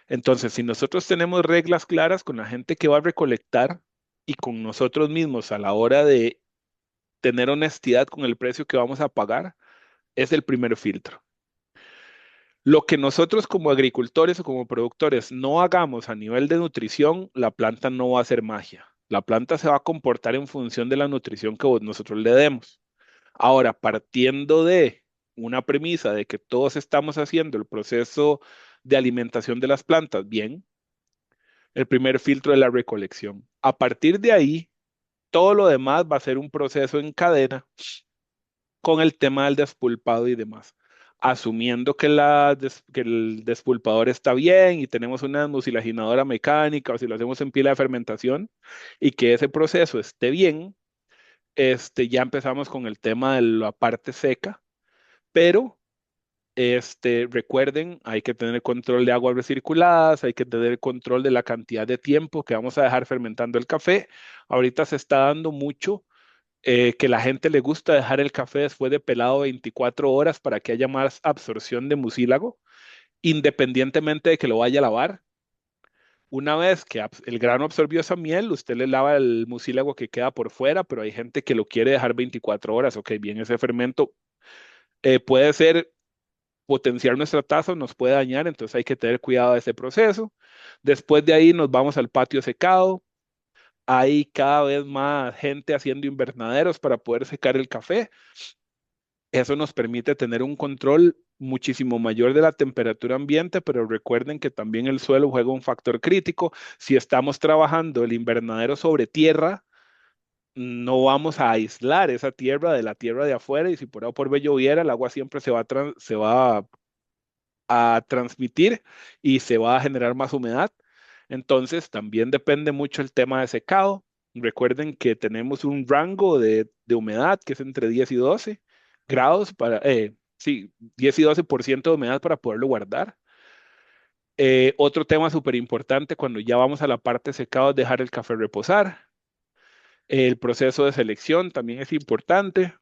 Entonces, si nosotros tenemos reglas claras con la gente que va a recolectar y con nosotros mismos a la hora de tener honestidad con el precio que vamos a pagar, es el primer filtro. Lo que nosotros como agricultores o como productores no hagamos a nivel de nutrición, la planta no va a hacer magia. La planta se va a comportar en función de la nutrición que nosotros le demos. Ahora, partiendo de una premisa de que todos estamos haciendo el proceso de alimentación de las plantas bien, el primer filtro es la recolección. A partir de ahí, todo lo demás va a ser un proceso en cadena con el tema del despulpado y demás. asumiendo que, que el despulpador está bien y tenemos una desmucilaginadora mecánica o si lo hacemos en pila de fermentación y que ese proceso esté bien, ya empezamos con el tema de la parte seca, pero recuerden, hay que tener control de aguas recirculadas, hay que tener control de la cantidad de tiempo que vamos a dejar fermentando el café. Ahorita se está dando mucho que la gente le gusta dejar el café después de pelado 24 horas para que haya más absorción de mucílago, independientemente de que lo vaya a lavar. Una vez que el grano absorbió esa miel, usted le lava el mucílago que queda por fuera, pero hay gente que lo quiere dejar 24 horas. Ok, bien, ese fermento puede ser potenciar nuestra taza, nos puede dañar, entonces hay que tener cuidado de ese proceso. Después de ahí nos vamos al patio secado. Hay cada vez más gente haciendo invernaderos para poder secar el café. Eso nos permite tener un control muchísimo mayor de la temperatura ambiente, pero recuerden que también el suelo juega un factor crítico. Si estamos trabajando el invernadero sobre tierra, no vamos a aislar esa tierra de la tierra de afuera y si por A o por B lloviera, el agua siempre se va a transmitir y se va a generar más humedad. Entonces, también depende mucho el tema de secado. Recuerden que tenemos un rango de humedad que es entre 10 y 12 grados para, sí, 10 y 12% de humedad para poderlo guardar. Otro tema súper importante cuando ya vamos a la parte secada es dejar el café reposar. El proceso de selección también es importante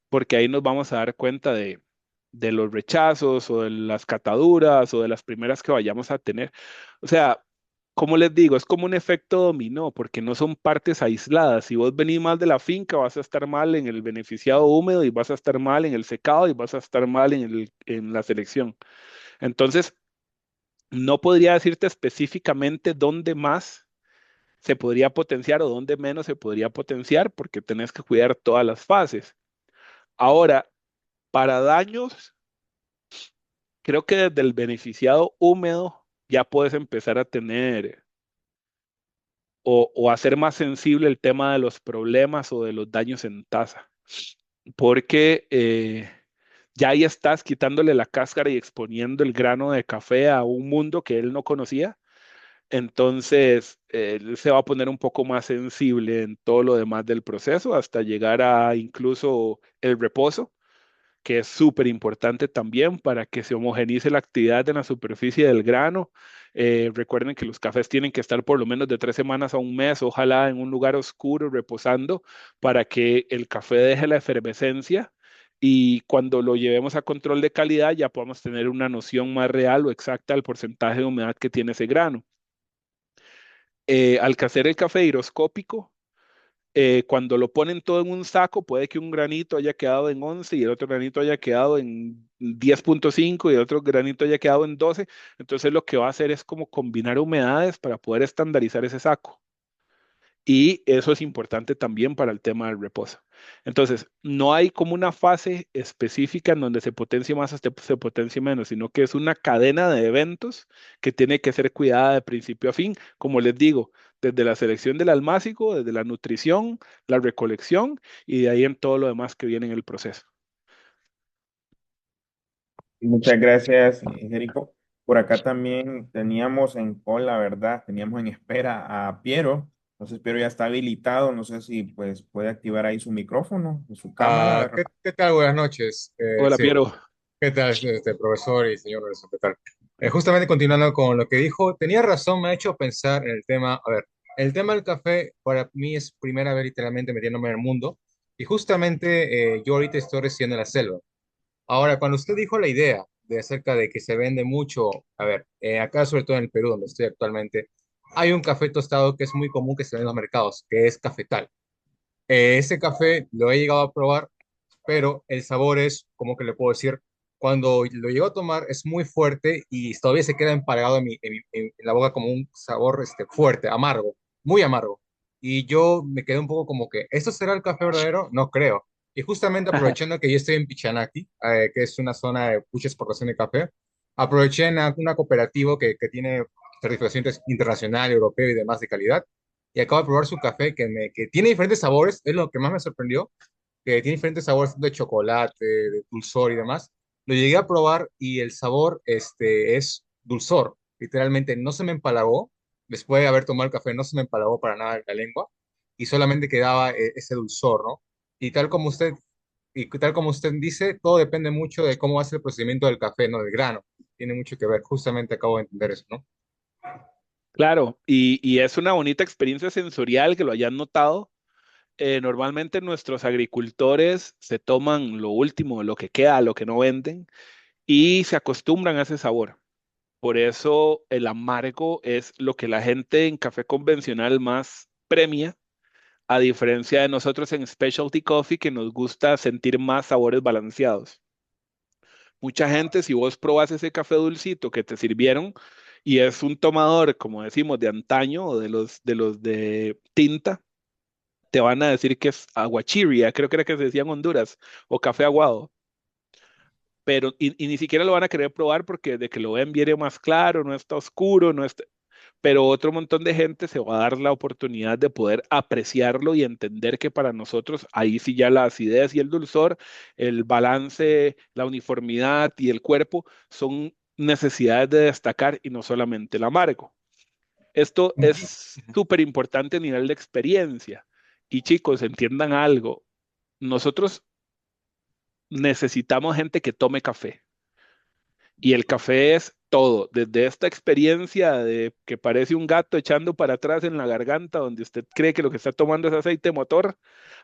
porque ahí nos vamos a dar cuenta de los rechazos o de las cataduras o de las primeras que vayamos a tener. O sea, como les digo, es como un efecto dominó, porque no son partes aisladas. Si vos venís mal de la finca, vas a estar mal en el beneficiado húmedo y vas a estar mal en el secado y vas a estar mal en la selección. Entonces, no podría decirte específicamente dónde más se podría potenciar o dónde menos se podría potenciar, porque tenés que cuidar todas las fases. Ahora, para daños, creo que desde el beneficiado húmedo ya puedes empezar a tener o hacer más sensible el tema de los problemas o de los daños en taza, porque ya ahí estás quitándole la cáscara y exponiendo el grano de café a un mundo que él no conocía. Entonces, él se va a poner un poco más sensible en todo lo demás del proceso hasta llegar a incluso el reposo que es súper importante también para que se homogenice la actividad en la superficie del grano. Recuerden que los cafés tienen que estar por lo menos de 3 semanas a un mes, ojalá en un lugar oscuro, reposando, para que el café deje la efervescencia y cuando lo llevemos a control de calidad ya podamos tener una noción más real o exacta del porcentaje de humedad que tiene ese grano. Al que hacer el café higroscópico, cuando lo ponen todo en un saco, puede que un granito haya quedado en 11 y el otro granito haya quedado en 10,5 y el otro granito haya quedado en 12. Entonces lo que va a hacer es como combinar humedades para poder estandarizar ese saco. Y eso es importante también para el tema del reposo. Entonces, no hay como una fase específica en donde se potencie más o se potencie menos, sino que es una cadena de eventos que tiene que ser cuidada de principio a fin. Como les digo, desde la selección del almácigo, desde la nutrición, la recolección y de ahí en todo lo demás que viene en el proceso. Muchas gracias, Jerico. Por acá también teníamos en cola, ¿verdad? Teníamos en espera a Piero. Entonces, Piero ya está habilitado. No sé si pues puede activar ahí su micrófono, su cámara, Ah, ¿verdad? ¿qué tal? Buenas noches. Hola, Sí, Piero. ¿qué tal, profesor y señor Lorenzo? ¿Qué tal? Justamente continuando con lo que dijo, tenía razón, me ha hecho pensar en el tema, a ver, el tema del café para mí es primera vez literalmente metiéndome en el mundo y justamente yo ahorita estoy residiendo en la selva. Ahora, cuando usted dijo la idea de acerca de que se vende mucho, a ver, acá sobre todo en el Perú, donde estoy actualmente, hay un café tostado que es muy común que se ve en los mercados, que es cafetal. Ese café lo he llegado a probar, pero el sabor es, como que le puedo decir, cuando lo llego a tomar es muy fuerte y todavía se queda empalagado en la boca como un sabor fuerte, amargo, muy amargo. Y yo me quedé un poco como que, ¿esto será el café verdadero? No creo. Y justamente aprovechando que yo estoy en Pichanaki, que es una zona de mucha exportación de café, aproveché en una cooperativa que tiene certificación internacional, europeo y demás de calidad, y acabo de probar su café que tiene diferentes sabores, es lo que más me sorprendió, que tiene diferentes sabores de chocolate, de dulzor y demás. Lo llegué a probar y el sabor es dulzor. Literalmente no se me empalagó. Después de haber tomado el café, no se me empalagó para nada en la lengua y solamente quedaba ese dulzor, ¿no? Y tal como usted, y tal como usted dice, todo depende mucho de cómo hace el procedimiento del café, ¿no? Del grano. Tiene mucho que ver. Justamente acabo de entender eso, ¿no? Claro, y es una bonita experiencia sensorial que lo hayan notado. Normalmente nuestros agricultores se toman lo último, lo que queda, lo que no venden, y se acostumbran a ese sabor. Por eso el amargo es lo que la gente en café convencional más premia, a diferencia de nosotros en Specialty Coffee, que nos gusta sentir más sabores balanceados. Mucha gente, si vos probás ese café dulcito que te sirvieron y es un tomador, como decimos, de antaño o de tinta, te van a decir que es aguachiria, creo que era que se decía en Honduras, o café aguado. Pero, y ni siquiera lo van a querer probar porque de que lo ven viene más claro, no está oscuro, no está, pero otro montón de gente se va a dar la oportunidad de poder apreciarlo y entender que para nosotros ahí sí ya la acidez y el dulzor, el balance, la uniformidad y el cuerpo son necesidades de destacar y no solamente el amargo. Esto es súper importante a nivel de experiencia. Y chicos, entiendan algo, nosotros necesitamos gente que tome café. Y el café es todo, desde esta experiencia de que parece un gato echando para atrás en la garganta, donde usted cree que lo que está tomando es aceite motor,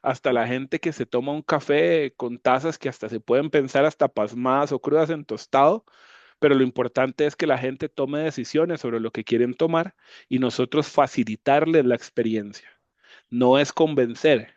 hasta la gente que se toma un café con tazas que hasta se pueden pensar hasta pasmadas o crudas en tostado, pero lo importante es que la gente tome decisiones sobre lo que quieren tomar y nosotros facilitarles la experiencia. No es convencer,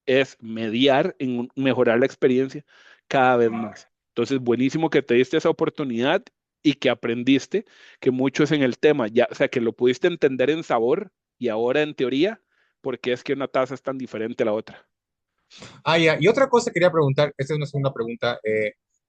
es mediar en mejorar la experiencia cada vez más. Entonces, buenísimo que te diste esa oportunidad y que aprendiste que mucho es en el tema, ya, o sea, que lo pudiste entender en sabor y ahora en teoría, porque es que una taza es tan diferente a la otra. Ah, ya. Y otra cosa quería preguntar, esta es una segunda pregunta.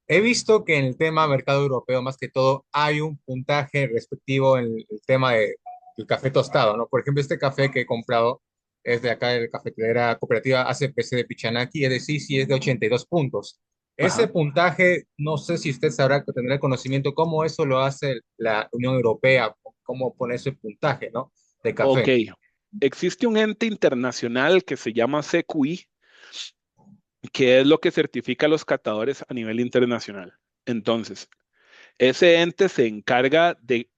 He visto que en el tema mercado europeo, más que todo, hay un puntaje respectivo en el tema del café tostado, ¿no? Por ejemplo, este café que he comprado es de acá, de la cafetería cooperativa ACPC de Pichanaki, es decir, sí es de 82 puntos. Ese Ajá. puntaje, no sé si usted sabrá que tendrá conocimiento cómo eso lo hace la Unión Europea, cómo pone ese puntaje, ¿no? De Ok. café. Existe un ente internacional que se llama CQI, que es lo que certifica a los catadores a nivel internacional. Entonces, ese ente se encarga de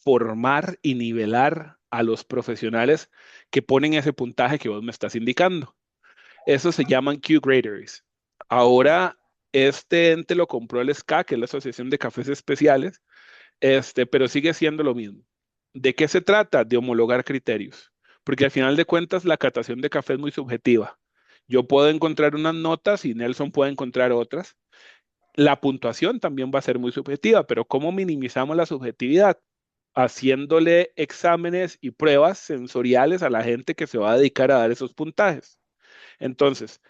formar y nivelar a los profesionales que ponen ese puntaje que vos me estás indicando. Eso se llaman Q-graders. Ahora, este ente lo compró el SCA, que es la Asociación de Cafés Especiales, pero sigue siendo lo mismo. ¿De qué se trata? De homologar criterios. Porque al final de cuentas, la catación de café es muy subjetiva. Yo puedo encontrar unas notas y Nelson puede encontrar otras. La puntuación también va a ser muy subjetiva, pero ¿cómo minimizamos la subjetividad? Haciéndole exámenes y pruebas sensoriales a la gente que se va a dedicar a dar esos puntajes. Entonces,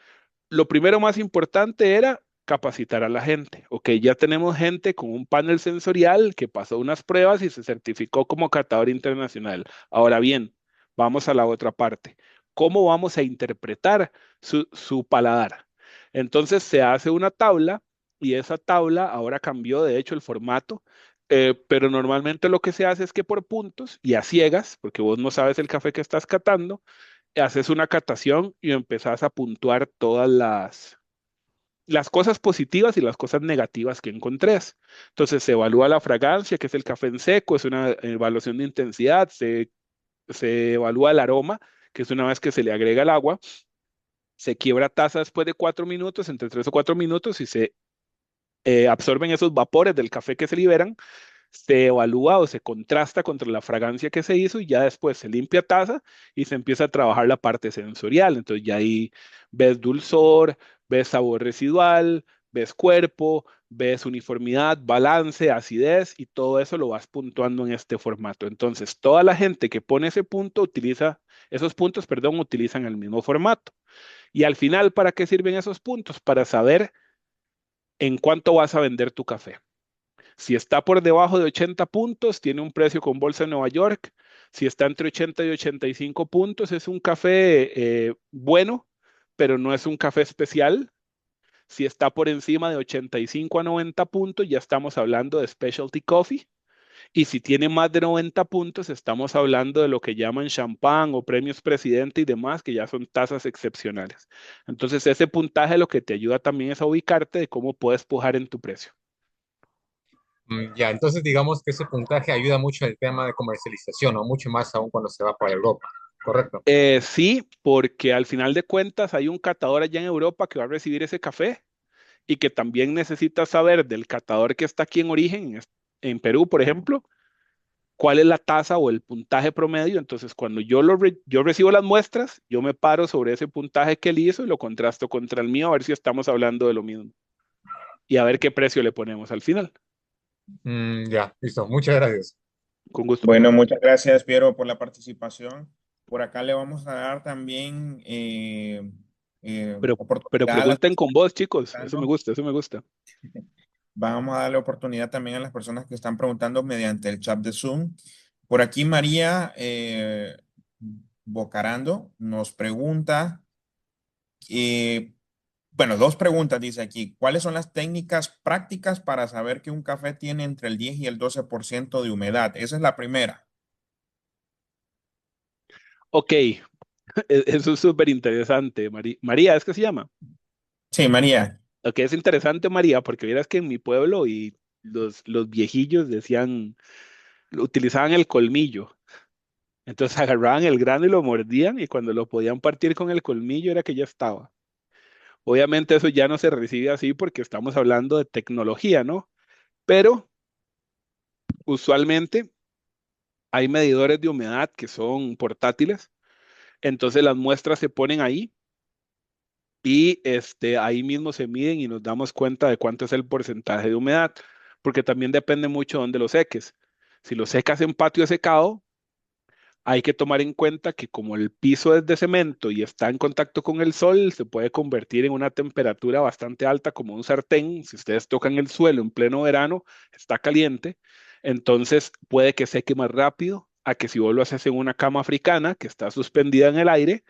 lo primero más importante era capacitar a la gente. Ok, ya tenemos gente con un panel sensorial que pasó unas pruebas y se certificó como catador internacional. Ahora bien, vamos a la otra parte. ¿Cómo vamos a interpretar su paladar? Entonces se hace una tabla y esa tabla ahora cambió de hecho el formato, pero normalmente lo que se hace es que por puntos y a ciegas, porque vos no sabes el café que estás catando, haces una catación y empezás a puntuar todas las cosas positivas y las cosas negativas que encontrés. Entonces se evalúa la fragancia, que es el café en seco, es una evaluación de intensidad, se evalúa el aroma, que es una vez que se le agrega el agua, se quiebra taza después de 4 minutos, entre 3 o 4 minutos, y se absorben esos vapores del café que se liberan, se evalúa o se contrasta contra la fragancia que se hizo y ya después se limpia taza y se empieza a trabajar la parte sensorial. Entonces ya ahí ves dulzor, ves sabor residual, ves cuerpo, ves uniformidad, balance, acidez y todo eso lo vas puntuando en este formato. Entonces toda la gente que pone ese punto utiliza, esos puntos, perdón, utilizan el mismo formato. Y al final, ¿para qué sirven esos puntos? Para saber en cuánto vas a vender tu café. Si está por debajo de 80 puntos, tiene un precio con Bolsa de Nueva York. Si está entre 80 y 85 puntos, es un café bueno, pero no es un café especial. Si está por encima de 85 a 90 puntos, ya estamos hablando de specialty coffee. Y si tiene más de 90 puntos, estamos hablando de lo que llaman champán o premios presidente y demás, que ya son tasas excepcionales. Entonces, ese puntaje lo que te ayuda también es a ubicarte de cómo puedes pujar en tu precio. Ya, entonces digamos que ese puntaje ayuda mucho en el tema de comercialización, o mucho más aún cuando se va para Europa, ¿correcto? Sí, porque al final de cuentas hay un catador allá en Europa que va a recibir ese café y que también necesita saber del catador que está aquí en origen, en Perú, por ejemplo, cuál es la tasa o el puntaje promedio. Entonces, cuando yo recibo las muestras, yo me paro sobre ese puntaje que él hizo y lo contrasto contra el mío a ver si estamos hablando de lo mismo y a ver qué precio le ponemos al final. Ya, listo, muchas gracias. Con gusto. Bueno, muchas gracias, Piero, por la participación. Por acá le vamos a dar también Pero, pero oportunidad a las pregunten personas con vos, que chicos. están Eso me preguntando. gusta, eso me gusta. Vamos a darle oportunidad también a las personas que están preguntando mediante el chat de Zoom. Por aquí María Bocarando nos pregunta, eh, bueno, dos preguntas dice aquí. ¿Cuáles son las técnicas prácticas para saber que un café tiene entre el 10 y el 12% de humedad? Esa es la primera. Ok, eso es súper interesante. María, ¿es que se llama? Sí, María. Lo que es interesante, María, porque vieras que en mi pueblo y los viejillos decían, utilizaban el colmillo. Entonces agarraban el grano y lo mordían y cuando lo podían partir con el colmillo era que ya estaba. Obviamente eso ya no se recibe así porque estamos hablando de tecnología, ¿no? Pero usualmente hay medidores de humedad que son portátiles, entonces las muestras se ponen ahí y ahí mismo se miden y nos damos cuenta de cuánto es el porcentaje de humedad, porque también depende mucho de dónde lo seques. Si lo secas en patio secado, hay que tomar en cuenta que como el piso es de cemento y está en contacto con el sol, se puede convertir en una temperatura bastante alta como un sartén. Si ustedes tocan el suelo en pleno verano, está caliente, entonces puede que seque más rápido a que si vos lo haces en una cama africana que está suspendida en el aire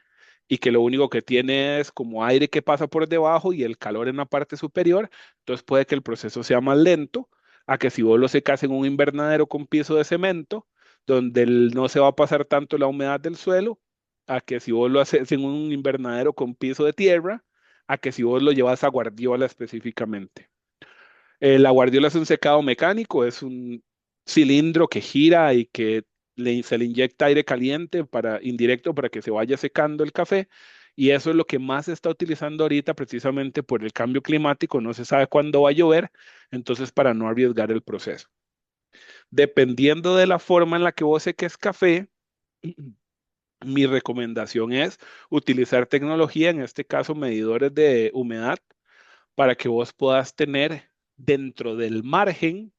y que lo único que tiene es como aire que pasa por debajo y el calor en la parte superior, entonces puede que el proceso sea más lento a que si vos lo secas en un invernadero con piso de cemento, donde no se va a pasar tanto la humedad del suelo, a que si vos lo haces en un invernadero con piso de tierra, a que si vos lo llevas a guardiola específicamente. La guardiola es un secado mecánico, es un cilindro que gira y que se le inyecta aire caliente indirecto para que se vaya secando el café. Y eso es lo que más se está utilizando ahorita precisamente por el cambio climático. No se sabe cuándo va a llover, entonces para no arriesgar el proceso. Dependiendo de la forma en la que vos seques café, mi recomendación es utilizar tecnología, en este caso medidores de humedad, para que vos puedas tener dentro del margen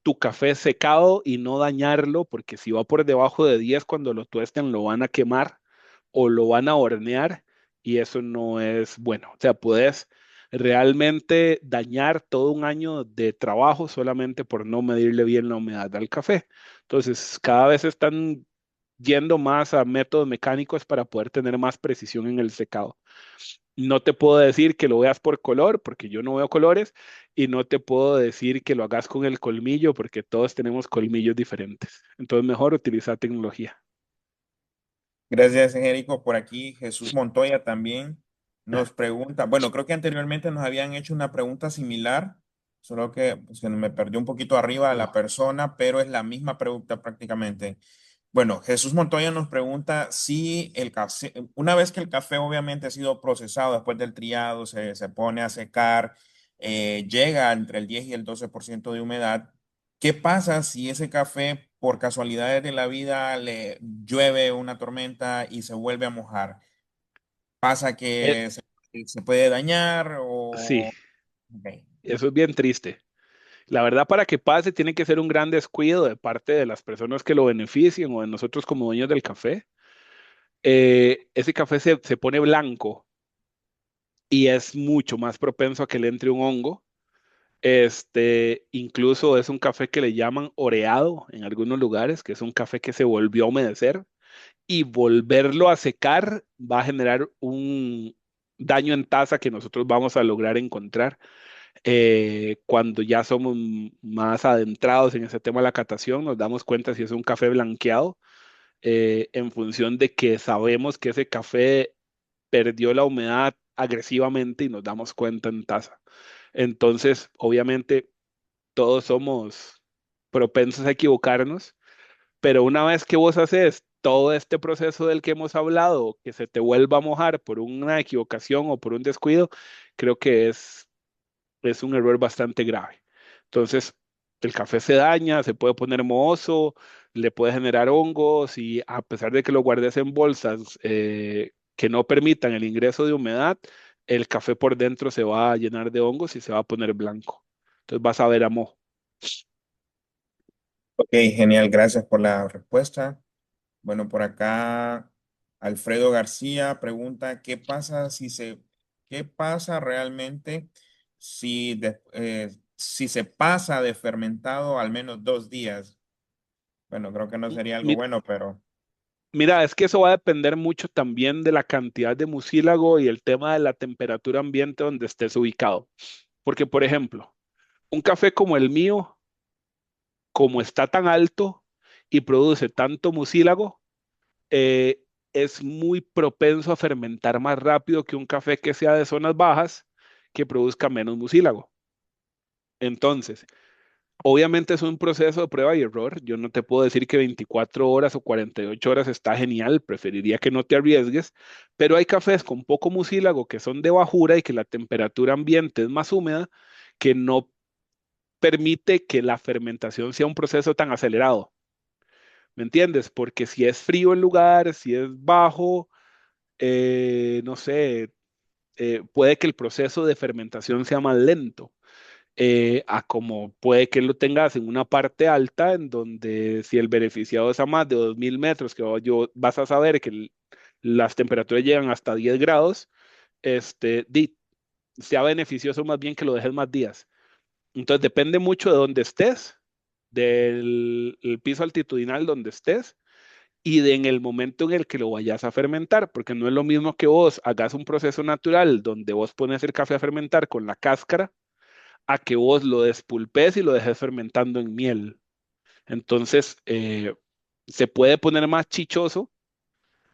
tu café secado y no dañarlo, porque si va por debajo de 10 cuando lo tuesten lo van a quemar o lo van a hornear y eso no es bueno. O sea, puedes realmente dañar todo un año de trabajo solamente por no medirle bien la humedad al café. Entonces, cada vez están yendo más a métodos mecánicos para poder tener más precisión en el secado. No te puedo decir que lo veas por color, porque yo no veo colores, y no te puedo decir que lo hagas con el colmillo, porque todos tenemos colmillos diferentes. Entonces, mejor utilizar tecnología. Gracias, Érico. Por aquí Jesús Montoya también nos pregunta, bueno, creo que anteriormente nos habían hecho una pregunta similar, solo que pues, se me perdió un poquito arriba la persona, pero es la misma pregunta prácticamente. Bueno, Jesús Montoya nos pregunta si el café, una vez que el café obviamente ha sido procesado después del triado, se pone a secar, llega entre el 10 y el 12% de humedad, ¿qué pasa si ese café, por casualidades de la vida, le llueve una tormenta y se vuelve a mojar? ¿Pasa Eh, que se puede dañar sí, o...? Ok. eso es bien triste. La verdad, para que pase, tiene que ser un gran descuido de parte de las personas que lo beneficien o de nosotros como dueños del café. Ese café se pone blanco y es mucho más propenso a que le entre un hongo. Incluso es un café que le llaman oreado en algunos lugares, que es un café que se volvió a humedecer y volverlo a secar va a generar daño en taza que nosotros vamos a lograr encontrar cuando ya somos más adentrados en ese tema de la catación. Nos damos cuenta si es un café blanqueado en función de que sabemos que ese café perdió la humedad agresivamente y nos damos cuenta en taza. Entonces, obviamente, todos somos propensos a equivocarnos, pero una vez que vos haces todo este proceso del que hemos hablado, que se te vuelva a mojar por una equivocación o por un descuido, creo que es un error bastante grave. Entonces, el café se daña, se puede poner mohoso, le puede generar hongos y a pesar de que lo guardes en bolsas que no permitan el ingreso de humedad, el café por dentro se va a llenar de hongos y se va a poner blanco. Entonces vas a ver a moho. Ok, genial, gracias por la respuesta. Bueno, por acá Alfredo García pregunta, ¿qué pasa realmente si se pasa de fermentado al menos 2 días? Bueno, creo que no sería algo Mi- bueno, pero Mira, es que eso va a depender mucho también de la cantidad de mucílago y el tema de la temperatura ambiente donde estés ubicado. Porque, por ejemplo, un café como el mío, como está tan alto y produce tanto mucílago, eh, es muy propenso a fermentar más rápido que un café que sea de zonas bajas, que produzca menos mucílago. Entonces, obviamente es un proceso de prueba y error. Yo no te puedo decir que 24 horas o 48 horas está genial, preferiría que no te arriesgues, pero hay cafés con poco mucílago que son de bajura y que la temperatura ambiente es más húmeda, que no permite que la fermentación sea un proceso tan acelerado. ¿Me entiendes? Porque si es frío el lugar, si es bajo, no sé, puede que el proceso de fermentación sea más lento, a como puede que lo tengas en una parte alta, en donde si el beneficiado es a más de 2000 metros, que vas a saber que las temperaturas llegan hasta 10 grados, sea beneficioso más bien que lo dejes más días. Entonces depende mucho de dónde estés, del el piso altitudinal donde estés en el momento en el que lo vayas a fermentar, porque no es lo mismo que vos hagas un proceso natural donde vos pones el café a fermentar con la cáscara, a que vos lo despulpes y lo dejes fermentando en miel. Entonces, se puede poner más chichoso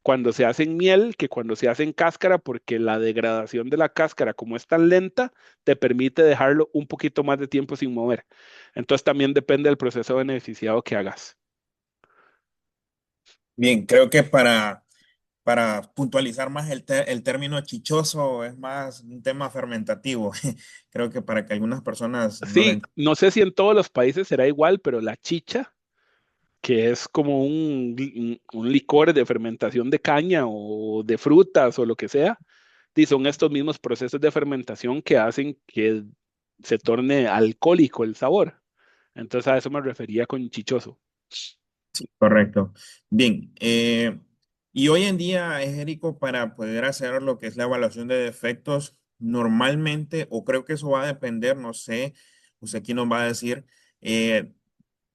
cuando se hace en miel que cuando se hace en cáscara, porque la degradación de la cáscara, como es tan lenta, te permite dejarlo un poquito más de tiempo sin mover. Entonces, también depende del proceso beneficiado que hagas. bien, creo que para puntualizar más el término chichoso es más un tema fermentativo. Creo que para que algunas personas no lo Sí, entiendan. no sé si en todos los países será igual, pero la chicha, que es como un licor de fermentación de caña o de frutas o lo que sea, y son estos mismos procesos de fermentación que hacen que se torne alcohólico el sabor. Entonces a eso me refería con chichoso. Correcto. Bien, y hoy en día, Érico, para poder hacer lo que es la evaluación de defectos, normalmente, o creo que eso va a depender, no sé, usted aquí nos va a decir, eh,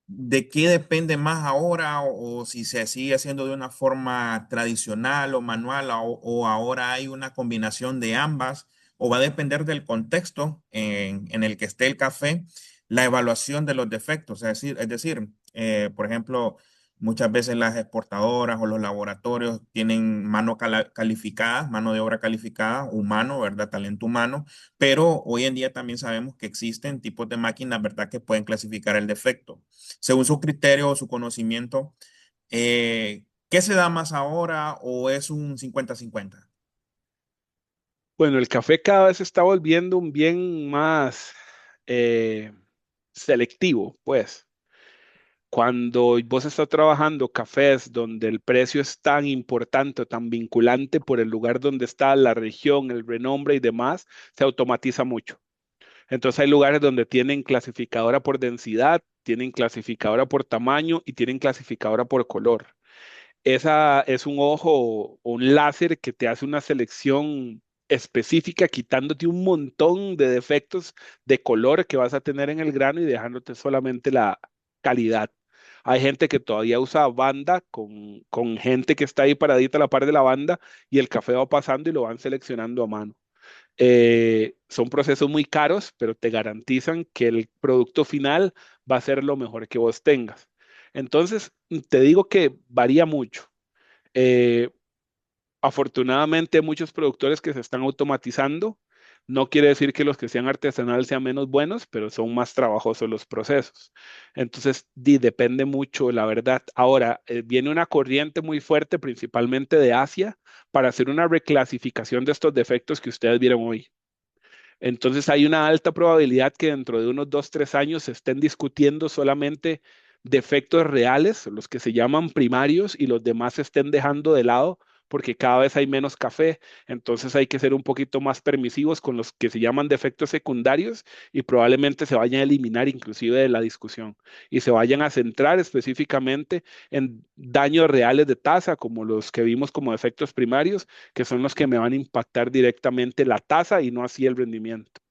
de qué depende más ahora, o si se sigue haciendo de una forma tradicional o manual, o ahora hay una combinación de ambas, o va a depender del contexto en el que esté el café, la evaluación de los defectos. Es decir, por ejemplo, muchas veces las exportadoras o los laboratorios tienen calificada, mano de obra calificada, humano, ¿verdad? Talento humano, pero hoy en día también sabemos que existen tipos de máquinas, ¿verdad? Que pueden clasificar el defecto. Según su criterio o su conocimiento, ¿qué se da más ahora o es un 50-50? Bueno, el café cada vez se está volviendo un bien más eh, selectivo, pues. Cuando vos estás trabajando cafés donde el precio es tan importante, tan vinculante por el lugar donde está, la región, el renombre y demás, se automatiza mucho. Entonces hay lugares donde tienen clasificadora por densidad, tienen clasificadora por tamaño y tienen clasificadora por color. Esa es un ojo o un láser que te hace una selección específica, quitándote un montón de defectos de color que vas a tener en el grano y dejándote solamente la calidad. Hay gente que todavía usa banda con gente que está ahí paradita a la par de la banda y el café va pasando y lo van seleccionando a mano. Son procesos muy caros, pero te garantizan que el producto final va a ser lo mejor que vos tengas. Entonces, te digo que varía mucho. Eh, Afortunadamente, muchos productores que se están automatizando. No quiere decir que los que sean artesanales sean menos buenos, pero son más trabajosos los procesos. Entonces, depende mucho, la verdad. Ahora, viene una corriente muy fuerte, principalmente de Asia, para hacer una reclasificación de estos defectos que ustedes vieron hoy. Entonces hay una alta probabilidad que dentro de unos 2, 3 años se estén discutiendo solamente defectos reales, los que se llaman primarios, y los demás se estén dejando de lado porque cada vez hay menos café. Entonces hay que ser un poquito más permisivos con los que se llaman defectos secundarios y probablemente se vayan a eliminar inclusive de la discusión y se vayan a centrar específicamente en daños reales de tasa, como los que vimos como defectos primarios, que son los que me van a impactar directamente la tasa y no así el rendimiento.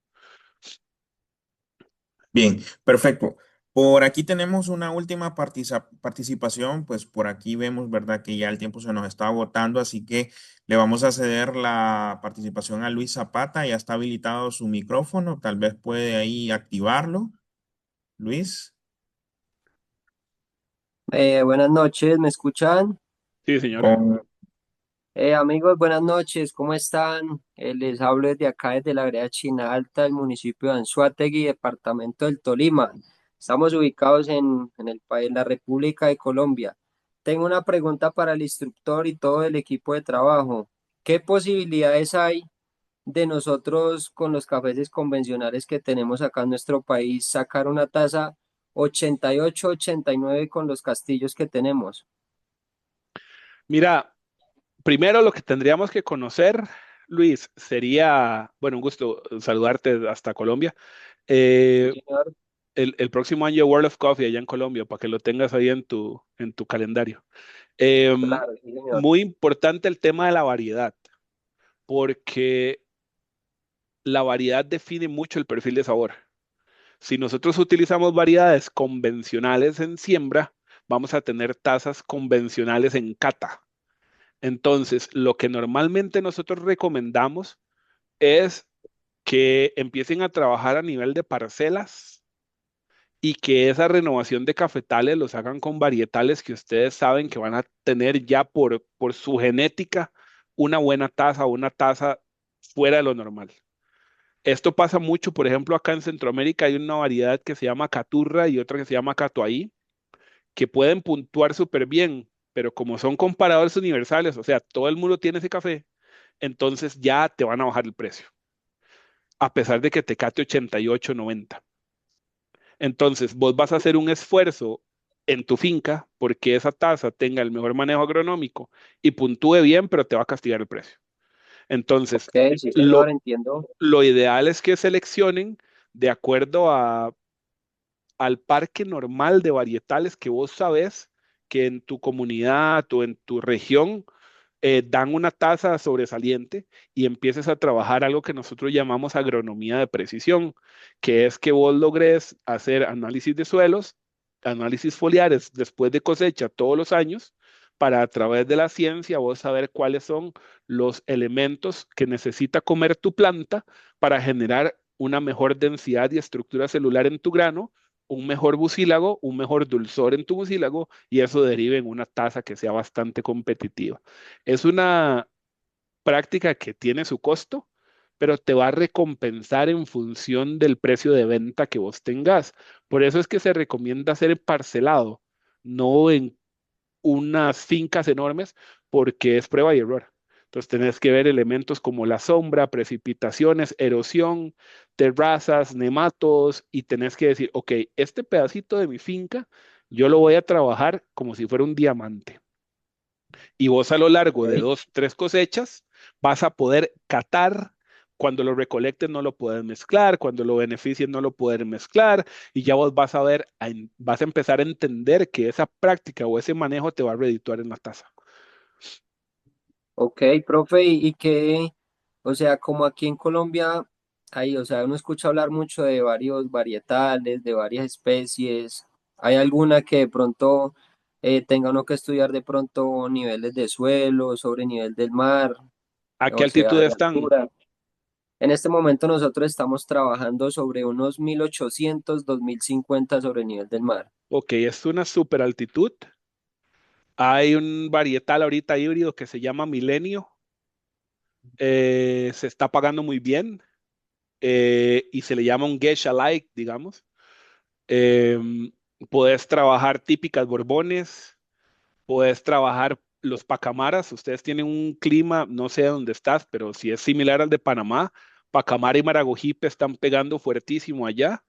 Bien, perfecto. Por aquí tenemos una última participación, pues por aquí vemos, ¿verdad? Que ya el tiempo se nos está agotando, así que le vamos a ceder la participación a Luis Zapata. Ya está habilitado su micrófono, tal vez puede ahí activarlo. Luis. Buenas noches, ¿me escuchan? Sí, señor. Con Amigos, buenas noches, ¿cómo están? Les hablo desde acá, desde la vereda China Alta, del municipio de Anzoátegui, departamento del Tolima. Estamos ubicados en el país, en la República de Colombia. Tengo una pregunta para el instructor y todo el equipo de trabajo. ¿Qué posibilidades hay de nosotros con los cafés convencionales que tenemos acá en nuestro país sacar una tasa 88, 89 con los castillos que tenemos? Mira, primero lo que tendríamos que conocer, Luis, sería, bueno, un gusto saludarte hasta Colombia. Sí, Eh, señor. el próximo año World of Coffee allá en Colombia, para que lo tengas ahí en tu calendario. Em, Claro, sí, señor. Muy importante el tema de la variedad, porque la variedad define mucho el perfil de sabor. Si nosotros utilizamos variedades convencionales en siembra, vamos a tener tasas convencionales en cata. Entonces, lo que normalmente nosotros recomendamos es que empiecen a trabajar a nivel de parcelas y que esa renovación de cafetales los hagan con varietales que ustedes saben que van a tener ya por su genética una buena tasa, una tasa fuera de lo normal. Esto pasa mucho, por ejemplo, acá en Centroamérica hay una variedad que se llama Caturra y otra que se llama Catuahí, que pueden puntuar súper bien, pero como son comparadores universales, o sea, todo el mundo tiene ese café, entonces ya te van a bajar el precio, a pesar de que te cate 88, 90. Entonces, vos vas a hacer un esfuerzo en tu finca porque esa taza tenga el mejor manejo agronómico y puntúe bien, pero te va a castigar el precio. Entonces, Ok, sí, señor, lo, entiendo. lo ideal es que seleccionen de acuerdo al parque normal de varietales que vos sabés que en tu comunidad o en tu región dan una tasa sobresaliente y empieces a trabajar algo que nosotros llamamos agronomía de precisión, que es que vos logres hacer análisis de suelos, análisis foliares después de cosecha todos los años, para a través de la ciencia vos saber cuáles son los elementos que necesita comer tu planta para generar una mejor densidad y estructura celular en tu grano, un mejor bucílago, un mejor dulzor en tu bucílago y eso derive en una tasa que sea bastante competitiva. Es una práctica que tiene su costo, pero te va a recompensar en función del precio de venta que vos tengas. Por eso es que se recomienda hacer parcelado, no en unas fincas enormes, porque es prueba y error. Entonces tenés que ver elementos como la sombra, precipitaciones, erosión, terrazas, nematos, y tenés que decir, ok, este pedacito de mi finca, yo lo voy a trabajar como si fuera un diamante. Y vos a lo largo de Ok. 2, 3 cosechas vas a poder catar. Cuando lo recolectes no lo puedes mezclar, cuando lo beneficies no lo puedes mezclar y ya vos vas a ver, vas a empezar a entender que esa práctica o ese manejo te va a redituar en la tasa. Ok, profe, y que, o sea, como aquí en Colombia, hay, o sea, uno escucha hablar mucho de varios varietales, de varias especies. ¿Hay alguna que de pronto tenga uno que estudiar de pronto niveles de suelo, sobre nivel del mar, ¿A qué o sea, altitud de están? altura? En este momento nosotros estamos trabajando sobre unos 1800, 2050 sobre el nivel del mar. Ok, es una super altitud. Hay un varietal ahorita híbrido que se llama Milenio. Se está pagando muy bien y se le llama un Geisha Like, digamos. Em, Puedes trabajar típicas borbones, puedes trabajar los pacamaras. Ustedes tienen un clima, no sé dónde estás, pero si es similar al de Panamá, pacamara y maragogipe están pegando fuertísimo allá.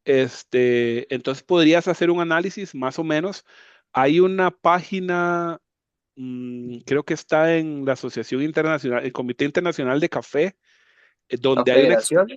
Entonces podrías hacer un análisis más o menos. Hay una página, creo que está en la Asociación Internacional, el Comité Internacional de Café, ¿La donde hay una, federación?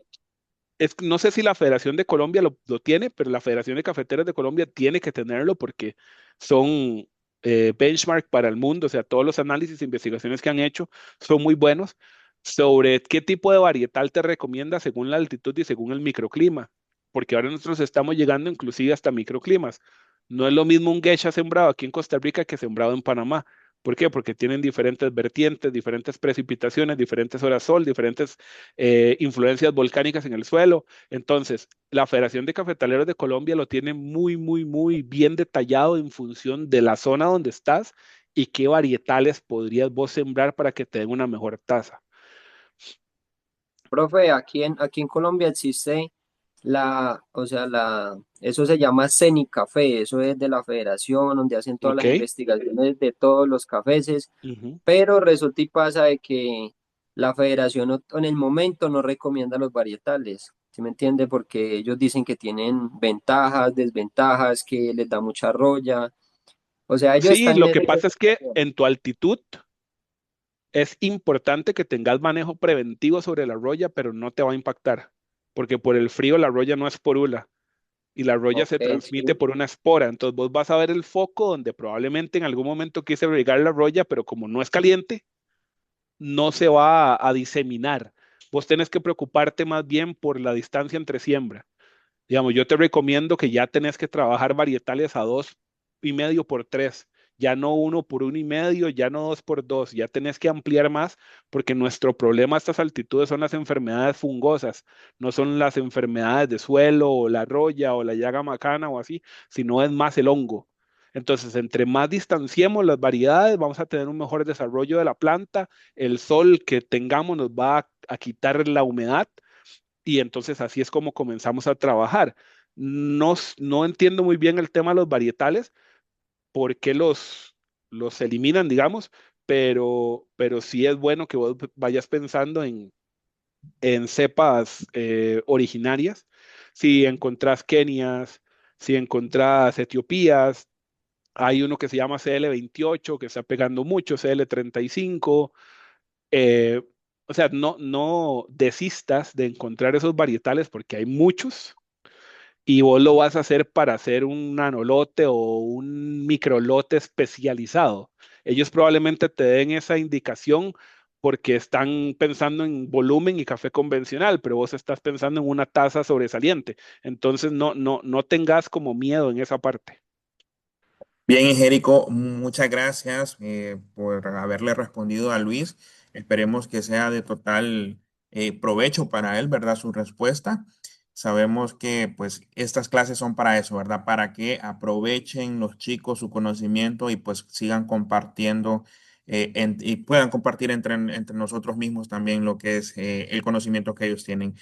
no sé si la Federación de Colombia lo tiene, pero la Federación de Cafeteros de Colombia tiene que tenerlo porque son benchmark para el mundo, o sea, todos los análisis e investigaciones que han hecho son muy buenos sobre qué tipo de varietal te recomienda según la altitud y según el microclima, porque ahora nosotros estamos llegando inclusive hasta microclimas. No es lo mismo un geisha sembrado aquí en Costa Rica que sembrado en Panamá. ¿Por qué? Porque tienen diferentes vertientes, diferentes precipitaciones, diferentes horas sol, diferentes influencias volcánicas en el suelo. Entonces, la Federación de Cafetaleros de Colombia lo tiene muy, muy, muy bien detallado en función de la zona donde estás y qué varietales podrías vos sembrar para que te den una mejor tasa. Profe, aquí en Colombia existe eso se llama CENICAFé, eso es de la federación, donde hacen todas ¿Ok? las investigaciones de todos los cafeses, Ujú. pero resulta y pasa de que la federación en el momento no recomienda los varietales, ¿sí me entiende? Porque ellos dicen que tienen ventajas, desventajas, que les da mucha roya, o sea, ellos Sí, están en lo que ese... pasa es que en tu altitud es importante que tengas manejo preventivo sobre la roya, pero no te va a impactar, porque por el frío la roya no es porula y la roya Ok, se transmite sí. por una espora. Entonces vos vas a ver el foco donde probablemente en algún momento quise regar la roya, pero como no es caliente, no se va a diseminar. Vos tenés que preocuparte más bien por la distancia entre siembra. Digamos, yo te recomiendo que ya tenés que trabajar varietales a 2,5 por 3, ya no 1 por 1,5, ya no 2 por 2, ya tenés que ampliar más porque nuestro problema a estas altitudes son las enfermedades fungosas, no son las enfermedades de suelo o la roya o la llaga macana o así, sino es más el hongo. Entonces, entre más distanciemos las variedades, vamos a tener un mejor desarrollo de la planta, el sol que tengamos nos va a quitar la humedad y entonces así es como comenzamos a trabajar. No, no entiendo muy bien el tema de los varietales, por qué los eliminan, digamos, pero sí es bueno que vos vayas pensando en cepas originarias. Si encontrás Kenias, si encontrás Etiopías, hay uno que se llama CL28 que está pegando mucho, CL35. eh, o sea, no desistas de encontrar esos varietales porque hay muchos y vos lo vas a hacer para hacer un nanolote o un microlote especializado. Ellos probablemente te den esa indicación porque están pensando en volumen y café convencional, pero vos estás pensando en una taza sobresaliente. Entonces no tengas como miedo en esa parte. Bien, Jerico, muchas gracias por haberle respondido a Luis. Esperemos que sea de total provecho para él, ¿verdad? Su respuesta. Sabemos que pues estas clases son para eso, ¿verdad? Para que aprovechen los chicos su conocimiento y pues sigan compartiendo y puedan compartir entre nosotros mismos también lo que es el conocimiento que ellos tienen.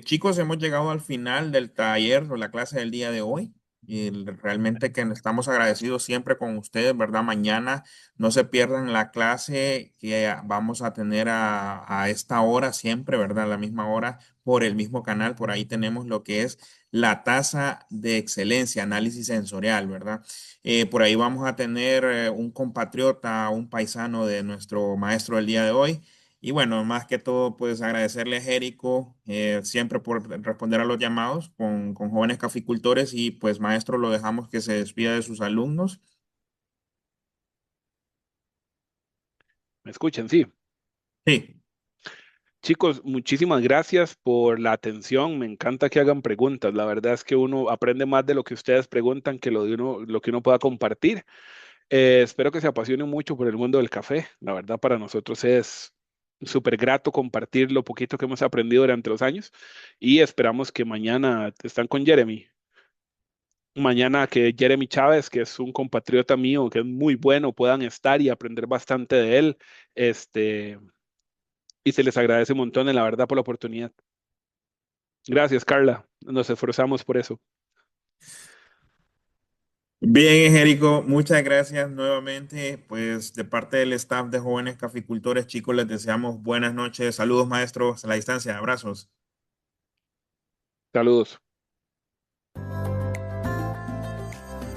Chicos, hemos llegado al final del taller o la clase del día de hoy. Y realmente que estamos agradecidos siempre con ustedes, ¿verdad? Mañana no se pierdan la clase que vamos a tener a esta hora siempre, ¿verdad? A la misma hora por el mismo canal. Por ahí tenemos lo que es la tasa de excelencia, análisis sensorial, ¿verdad? Por ahí vamos a tener un compatriota, un paisano de nuestro maestro del día de hoy. Y bueno, más que todo, pues agradecerle a Jerico siempre por responder a los llamados con jóvenes caficultores y pues maestro, lo dejamos que se despida de sus alumnos. ¿Me escuchan? Sí. Sí, Chicos, muchísimas gracias por la atención. Me encanta que hagan preguntas. La verdad es que uno aprende más de lo que ustedes preguntan que lo que uno pueda compartir. Espero que se apasionen mucho por el mundo del café. La verdad, para nosotros es súper grato compartir lo poquito que hemos aprendido durante los años y esperamos que mañana están con Jeremy. Mañana que Jeremy Chávez, que es un compatriota mío, que es muy bueno, puedan estar y aprender bastante de él. Este, y se les agradece un montón, la verdad, por la oportunidad. Gracias, Carla. Nos esforzamos por eso. Bien, Érico, muchas gracias nuevamente. Pues de parte del staff de Jóvenes Caficultores, chicos, les deseamos buenas noches. Saludos, maestros, a la distancia. Abrazos. Saludos.